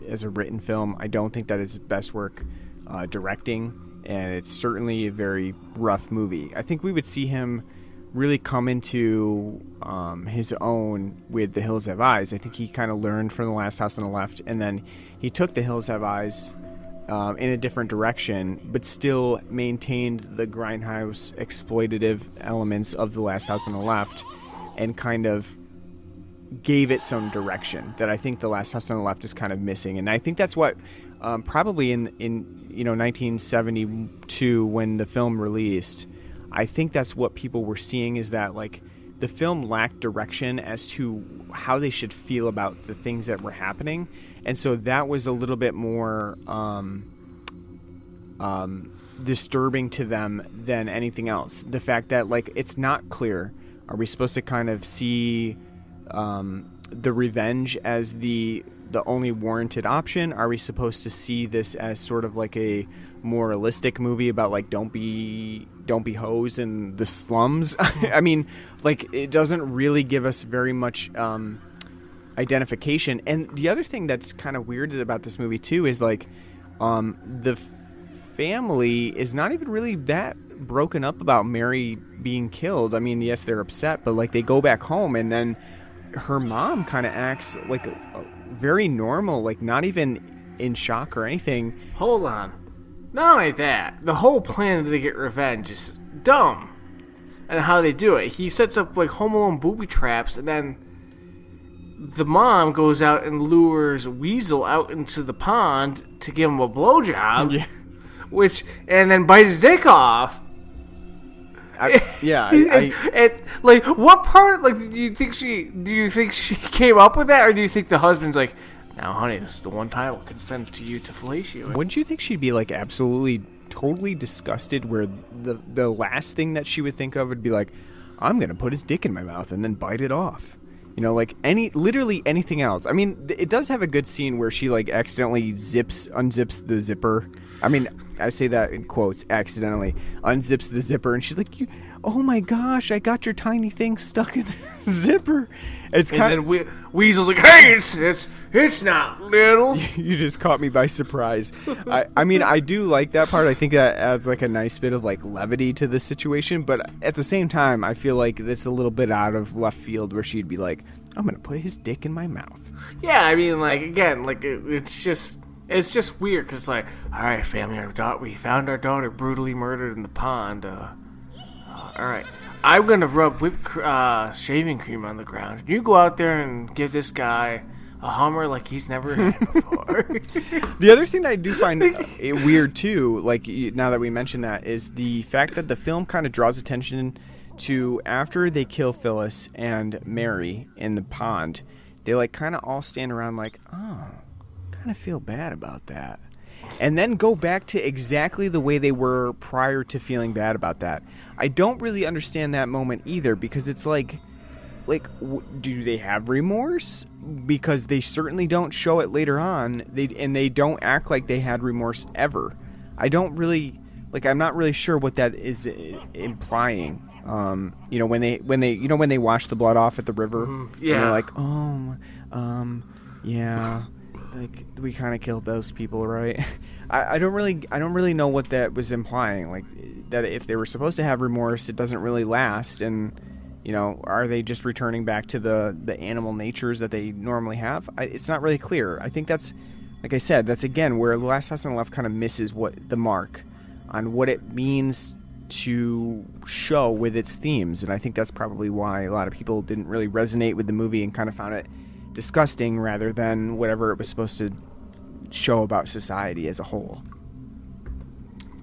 as a written film. I don't think that is his best work directing, and it's certainly a very rough movie. I think we would see him really come into his own with The Hills Have Eyes. I think he kind of learned from The Last House on the Left, and then he took The Hills Have Eyes in a different direction, but still maintained the grindhouse exploitative elements of The Last House on the Left, and kind of gave it some direction that I think The Last House on the Left is kind of missing. And I think that's what probably in 1972 when the film released, I think that's what people were seeing, is that the film lacked direction as to how they should feel about the things that were happening. And so that was a little bit more disturbing to them than anything else. The fact that it's not clear. Are we supposed to kind of see the revenge as the only warranted option? Are we supposed to see this as sort of a moralistic movie about don't be hoes in the slums? I mean, it doesn't really give us very much identification. And the other thing that's kind of weird about this movie too is the family is not even really that broken up about Mary being killed. I mean, yes, they're upset, but they go back home, and then her mom kind of acts very normal, not even in shock or anything. Hold on. Not only that, the whole plan to get revenge is dumb. And how they do it. He sets up Home Alone booby traps, and then the mom goes out and lures Weasel out into the pond to give him a blowjob. Yeah. And then bite his dick off. What part? Do you think she came up with that, or do you think the husband's now, honey, this is the one time I'll consent to you to fellatio you? Wouldn't you think she'd be absolutely, totally disgusted? Where the last thing that she would think of would be I'm gonna put his dick in my mouth and then bite it off. Literally anything else. I mean, it does have a good scene where she accidentally unzips the zipper. I mean, I say that in quotes, accidentally unzips the zipper, and she's oh my gosh, I got your tiny thing stuck in the zipper. It's kind of. And then Weasel's like, hey, it's not little. You just caught me by surprise. I mean, I do like that part. I think that adds like a nice bit of like levity to the situation. But at the same time, I feel like it's a little bit out of left field where she'd be like, I'm going to put his dick in my mouth. Yeah, I mean, like, again, like, it's just weird because it's like, all right, family, we found our daughter brutally murdered in the pond. All right. I'm going to rub whipped shaving cream on the ground. You go out there and give this guy a Hummer like he's never had before. The other thing that I do find weird, too, like, now that we mention that, is the fact that the film kind of draws attention to after they kill Phyllis and Mary in the pond, they, like, kind of all stand around like, oh, kind of feel bad about that. And then go back to exactly the way they were prior to feeling bad about that. I don't really understand that moment either, because it's like, do they have remorse? Because they certainly don't show it later on. They don't act like they had remorse ever. I don't really, like, I'm not really sure what that is implying. You know, when they wash the blood off at the river, yeah, and they're like, yeah. Like, we kind of killed those people, right? I don't really know what that was implying. Like, that if they were supposed to have remorse, it doesn't really last. And, you know, are they just returning back to the animal natures that they normally have? It's not really clear. I think that's, like I said, that's again where The Last House on the Left kind of misses the mark on what it means to show with its themes. And I think that's probably why a lot of people didn't really resonate with the movie and kind of found it disgusting rather than whatever it was supposed to show about society as a whole.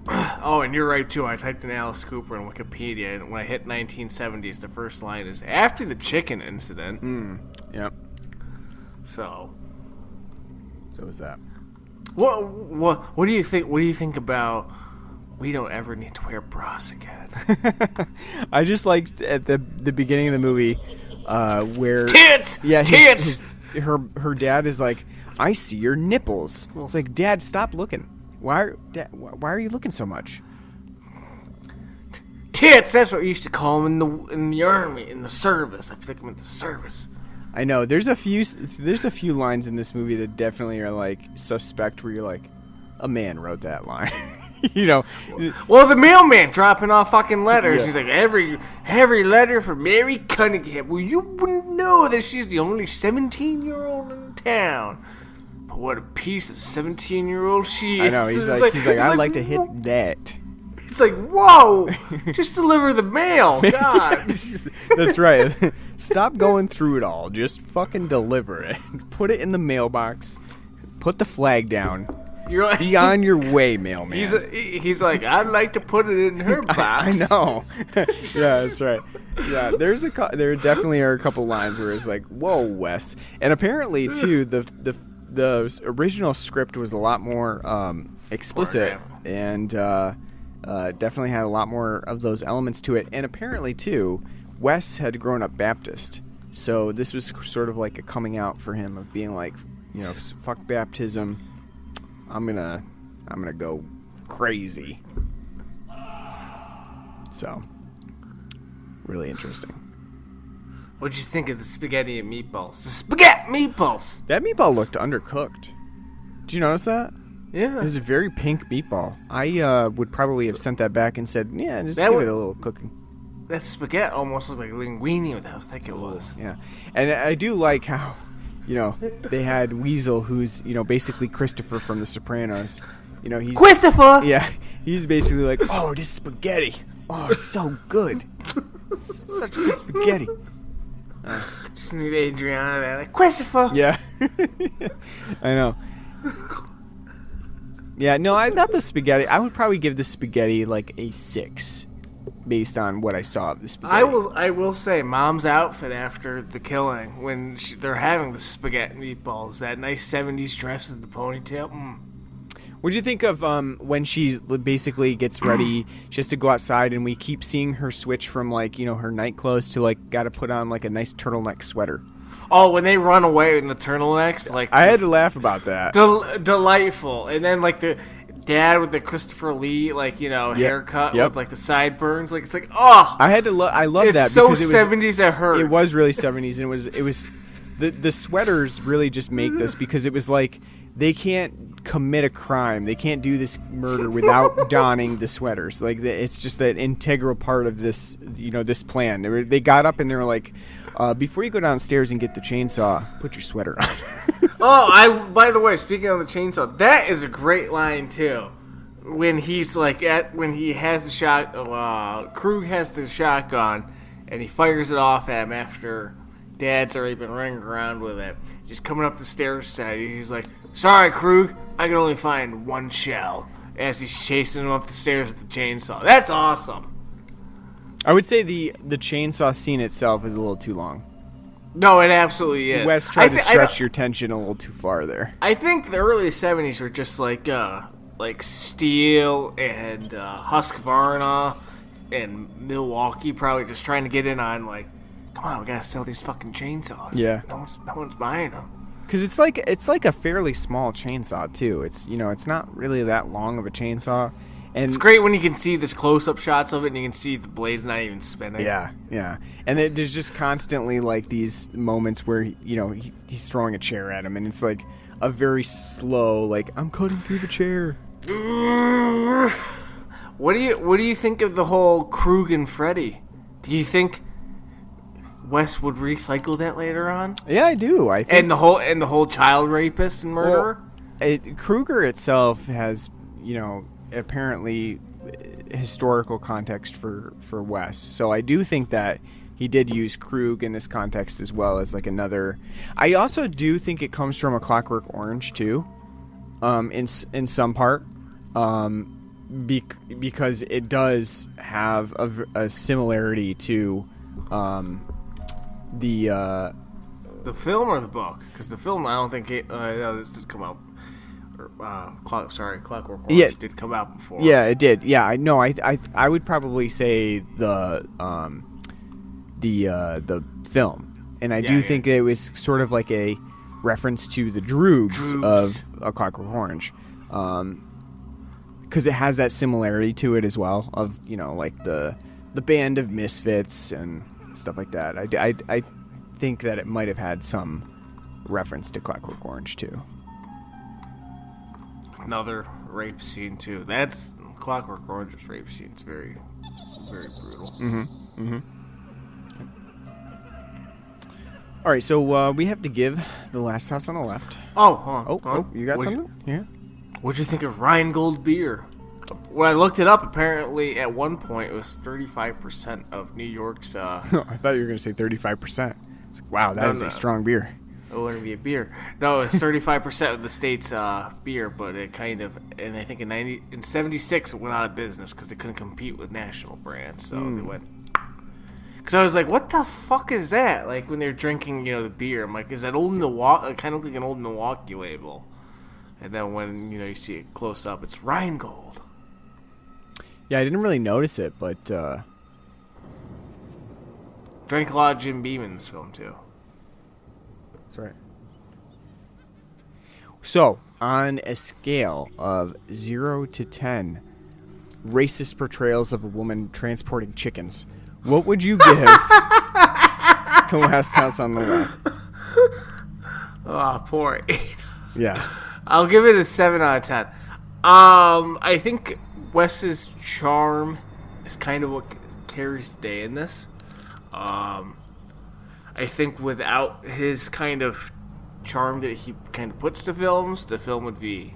Oh, and you're right too. I typed in Alice Cooper in Wikipedia, and when I hit 1970s, the first line is after the chicken incident. Yep. So is that. What do you think? What do you think about? We don't ever need to wear bras again. I just liked at the beginning of the movie. Where tits, yeah, tits. Her dad is like, I see your nipples. It's like, Dad, stop looking. Why are you looking so much? Tits. That's what we used to call them in the army, in the service. I feel like I'm in the service. I know. There's a few lines in this movie that definitely are like suspect. Where you're like, a man wrote that line. You know, well, the mailman dropping off fucking letters. Yeah. He's like, every letter for Mary Cunningham. Well, you wouldn't know that she's the only 17-year-old in town. But what a piece of 17-year-old she is. I know. He's like, I'd like to hit that. It's like, whoa, just deliver the mail. God. That's right. Stop going through it all. Just fucking deliver it. Put it in the mailbox. Put the flag down. You're like, be on your way, mailman. He's like, I'd like to put it in her box. I know. Yeah, that's right. Yeah, there definitely are a couple lines where it's like, whoa, Wes. And apparently, too, the original script was a lot more explicit and definitely had a lot more of those elements to it. And apparently, too, Wes had grown up Baptist, so this was sort of like a coming out for him of being like, you know, fuck baptism. I'm gonna go crazy. So, really interesting. What'd you think of the spaghetti and meatballs? The spaghetti meatballs! That meatball looked undercooked. Did you notice that? Yeah. It was a very pink meatball. I would probably have sent that back and said, yeah, just give it a little cooking. That spaghetti almost looked like linguine with how thick it was. Yeah. And I do like how, you know, they had Weasel, who's, you know, basically Christopher from The Sopranos. You know, he's Christopher. Yeah, he's basically like, oh, this spaghetti. Oh, it's so good. Such good spaghetti. Just need Adriana there, like Christopher. Yeah, I know. Yeah, no, I thought the spaghetti. I would probably give the spaghetti like a 6, based on what I saw of the spaghetti. I will say, Mom's outfit after the killing, when they're having the spaghetti meatballs, that nice 70s dress with the ponytail. What do you think of when she basically gets ready, she has to go outside, and we keep seeing her switch from, like, you know, her night clothes to, like, got to put on, like, a nice turtleneck sweater? Oh, when they run away in the turtlenecks, like, I had to laugh about that. Delightful. And then, like, dad with the Christopher Lee, haircut Yep. with, like, the sideburns. Like, it's like, oh! I love that. It's so because 70s that hurts. It was really 70s, and it was the sweaters really just make this, because it was like they can't commit a crime. They can't do this murder without donning the sweaters. Like, it's just an integral part of this, this plan. They got up and they were like, before you go downstairs and get the chainsaw, put your sweater on. By the way, speaking of the chainsaw, that is a great line too. When he's when he has the shot, Krug has the shotgun, and he fires it off at him after Dad's already been running around with it. Just coming up the stairs, he's like, "Sorry, Krug, I can only find one shell." As he's chasing him up the stairs with the chainsaw. That's awesome. I would say the chainsaw scene itself is a little too long. No, it absolutely is. Wes tried to stretch your tension a little too far there. I think the early 70s were just like Steel and Husqvarna and Milwaukee probably just trying to get in on, like, come on, we gotta sell these fucking chainsaws. Yeah. No one's buying them. Because it's like a fairly small chainsaw too. It's it's not really that long of a chainsaw. And it's great when you can see this close-up shots of it, and you can see the blade's not even spinning. Yeah. And there's just constantly, like, these moments where he's throwing a chair at him, and it's like a very slow, like, I'm cutting through the chair. What do you think of the whole Krug and Freddy? Do you think Wes would recycle that later on? Yeah, I do. I think, and the whole child rapist and murderer. Kruger itself has apparently historical context for Wes, so I do think that he did use Krug in this context as well as, like, another. I also do think it comes from A Clockwork Orange too, in some part, because it does have a similarity to the film or the book, because the film I don't think this did come out. Clockwork Orange did come out before. Yeah, it did. Yeah, I know. I would probably say the film, and I do think it was sort of like a reference to the Droogs of A Clockwork Orange, because it has that similarity to it as well of like the band of misfits and stuff like that. I think that it might have had some reference to Clockwork Orange too. Another rape scene too. That's Clockwork Orange's rape scene. It's very, very brutal. All right, so we have to give The Last House on the Left. Oh, you got something? Yeah. What'd you think of Rheingold beer? When I looked it up, apparently at one point it was 35% of New York's. I thought you were going to say 35%. It's like, wow, that is a strong beer. It wouldn't be a beer. No, it's 35% of the state's beer, but it kind of, and I think in 76 it went out of business because they couldn't compete with national brands, so they went. Because I was like, what the fuck is that? Like, when they're drinking, the beer, I'm like, is that old Milwaukee? Kind of like an old Milwaukee label. And then when, you see it close up, it's Rheingold. Yeah, I didn't really notice it, but drank a lot of Jim Beam in this film too. That's right. So, on a scale of 0 to 10 racist portrayals of a woman transporting chickens, what would you give The Last House on the Left? Oh, poor 8. Yeah. I'll give it a 7 out of 10. I think Wes's charm is kind of what carries the day in this. I think without his kind of charm that he kind of puts to films, the film would be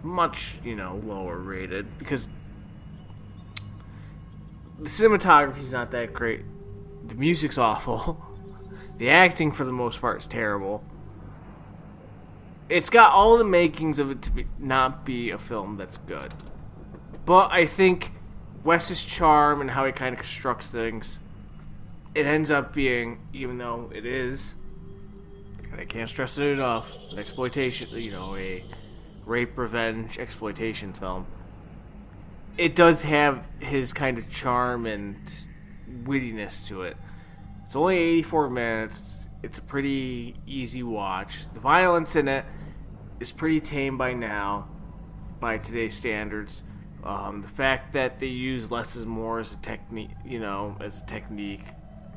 much, lower rated, because the cinematography's not that great. The music's awful. The acting, for the most part, is terrible. It's got all the makings of it to not be a film that's good. But I think Wes's charm and how he kind of constructs things, it ends up being, even though it is, and I can't stress it enough, an exploitation, a rape revenge exploitation film. It does have his kind of charm and wittiness to it. It's only 84 minutes. It's a pretty easy watch. The violence in it is pretty tame by now, by today's standards. The fact that they use less is more as a technique,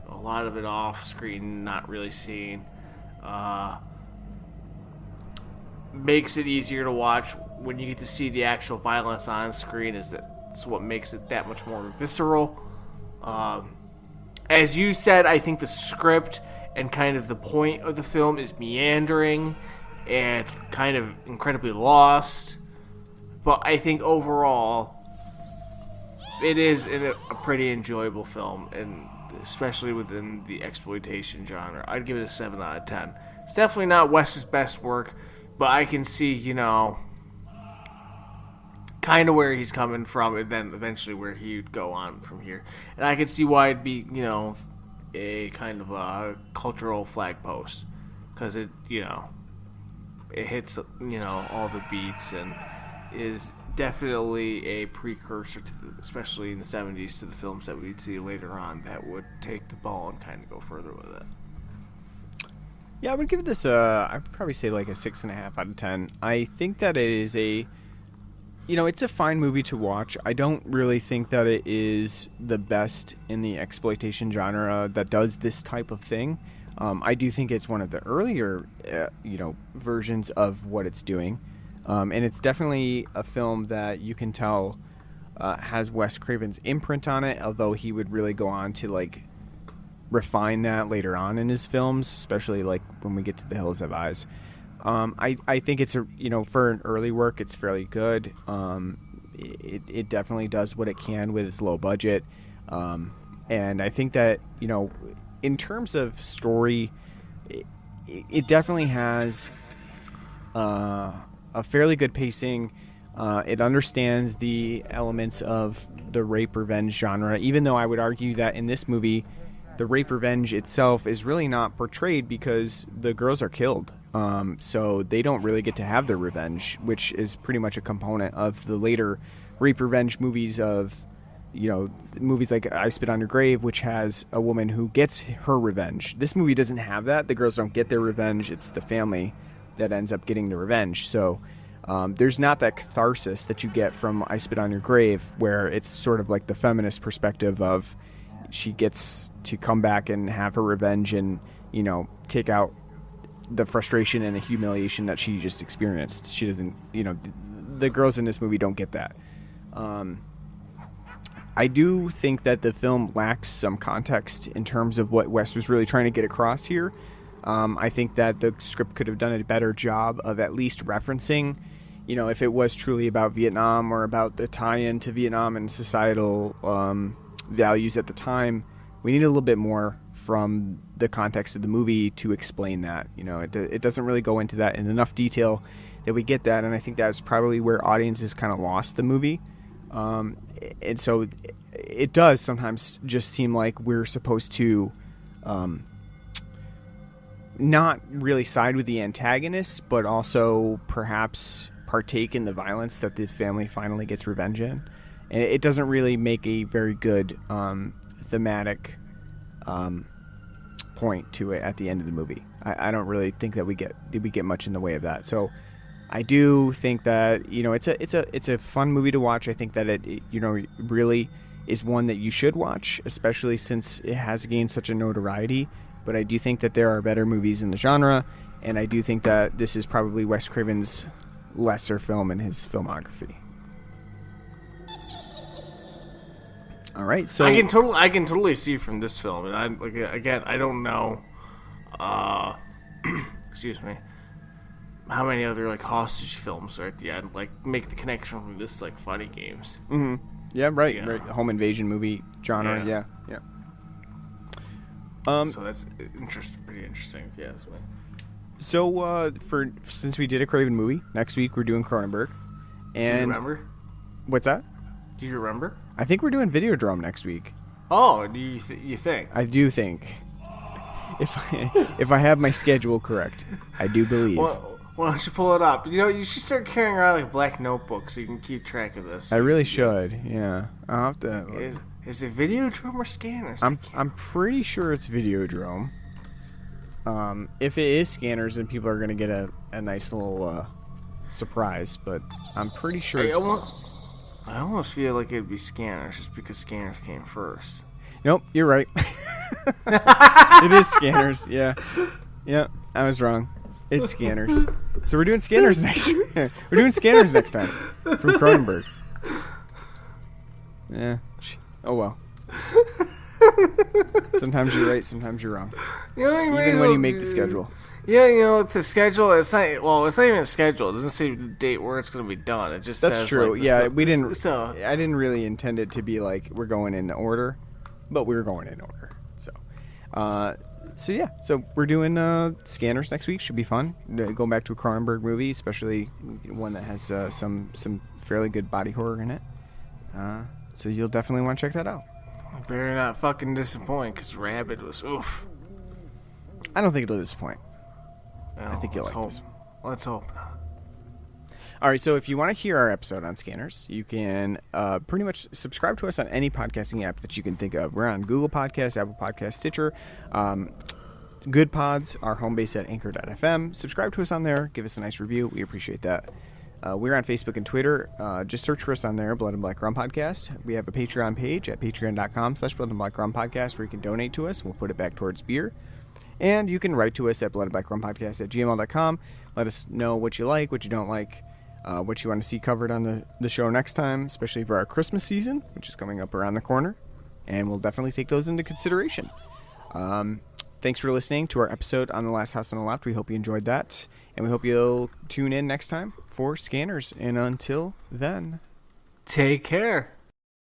a lot of it off screen, not really seen, makes it easier to watch when you get to see the actual violence on screen. That's what makes it that much more visceral. As you said, I think the script and kind of the point of the film is meandering and kind of incredibly lost. But I think overall, it is a pretty enjoyable film, and especially within the exploitation genre. I'd give it a 7 out of 10. It's definitely not Wes's best work, but I can see, kind of where he's coming from, and then eventually where he'd go on from here. And I can see why it'd be, a kind of a cultural flag post, because it hits, all the beats and is definitely a precursor to especially in the 70s, to the films that we'd see later on that would take the ball and kind of go further with it. Yeah, I would give this I'd probably say like a 6.5 out of 10. I think that it is it's a fine movie to watch. I don't really think that it is the best in the exploitation genre that does this type of thing. I do think it's one of the earlier, versions of what it's doing. And it's definitely a film that you can tell has Wes Craven's imprint on it, although he would really go on to, refine that later on in his films, especially, when we get to The Hills Have Eyes. I think it's, for an early work, it's fairly good. It definitely does what it can with its low budget. And I think that, in terms of story, it definitely has a fairly good pacing. It understands the elements of the rape revenge genre, even though I would argue that in this movie, the rape revenge itself is really not portrayed because the girls are killed. So they don't really get to have their revenge, which is pretty much a component of the later rape revenge movies of, movies like I Spit on Your Grave, which has a woman who gets her revenge. This movie doesn't have that. The girls don't get their revenge. It's the family that ends up getting the revenge. So there's not that catharsis that you get from I Spit on Your Grave, where it's sort of like the feminist perspective of she gets to come back and have her revenge and, take out the frustration and the humiliation that she just experienced. She doesn't, the girls in this movie don't get that. I do think that the film lacks some context in terms of what Wes was really trying to get across here. I think that the script could have done a better job of at least referencing, if it was truly about Vietnam or about the tie-in to Vietnam and societal values at the time. We need a little bit more from the context of the movie to explain that. It doesn't really go into that in enough detail that we get that, and I think that's probably where audiences kind of lost the movie. And so it does sometimes just seem like we're supposed to not really side with the antagonist, but also perhaps partake in the violence that the family finally gets revenge in. And it doesn't really make a very good thematic point to it at the end of the movie. I don't really think that we get much in the way of that. So I do think that it's a fun movie to watch. I think that it really is one that you should watch, especially since it has gained such a notoriety. But I do think that there are better movies in the genre, and I do think that this is probably Wes Craven's lesser film in his filmography. All right, so I can totally see from this film, and I don't know, excuse me, how many other hostage films are at the end make the connection from this Funny Games. Mm-hmm. Yeah, right, right. The home invasion movie genre. Yeah. So that's pretty interesting. Yeah. So since we did a Craven movie, next week we're doing Cronenberg. And do you remember? What's that? Do you remember? I think we're doing Videodrome next week. Oh, do you think? I do think. If I have my schedule correct, I do believe. Well, why don't you pull it up? You should start carrying around a black notebook so you can keep track of this. I really should. Yeah, I'll have to. Is it Videodrome or Scanners? I'm pretty sure it's Videodrome. If it is Scanners, then people are gonna get a nice little surprise, but I'm pretty sure I almost feel like it'd be Scanners just because Scanners came first. Nope, you're right. It is Scanners, yeah. Yeah, I was wrong. It's Scanners. So we're doing Scanners next We're doing Scanners next time from Cronenberg. Yeah. Oh well. Sometimes you're right, sometimes you're wrong. Even when you make the schedule. Yeah, the schedule, it's not even a schedule. It doesn't say the date where it's going to be done. It just That's says... true. Like, yeah, I So, didn't really intend it to be like we're going in order, but we're going in order. So we're doing Scanners next week. Should be fun. Going back to a Cronenberg movie, especially one that has some fairly good body horror in it. So you'll definitely want to check that out. I better not fucking disappoint, because Rabid was oof. I don't think it'll disappoint. Well, I think you'll like this. Let's hope. All right, so if you want to hear our episode on Scanners, you can pretty much subscribe to us on any podcasting app that you can think of. We're on Google Podcasts, Apple Podcasts, Stitcher, Good Pods, our home base at Anchor.fm. Subscribe to us on there. Give us a nice review. We appreciate that. We're on Facebook and Twitter. Just search for us on there, Blood and Black Rum Podcast. We have a Patreon page at patreon.com/Blood and Black Rum Podcast where you can donate to us. We'll put it back towards beer. And you can write to us at bloodandblackrumpodcast@gmail.com. Let us know what you like, what you don't like, what you want to see covered on the show next time, especially for our Christmas season, which is coming up around the corner. And we'll definitely take those into consideration. Thanks for listening to our episode on The Last House on the Left. We hope you enjoyed that. And we hope you'll tune in next time for Scanners. And until then, take care.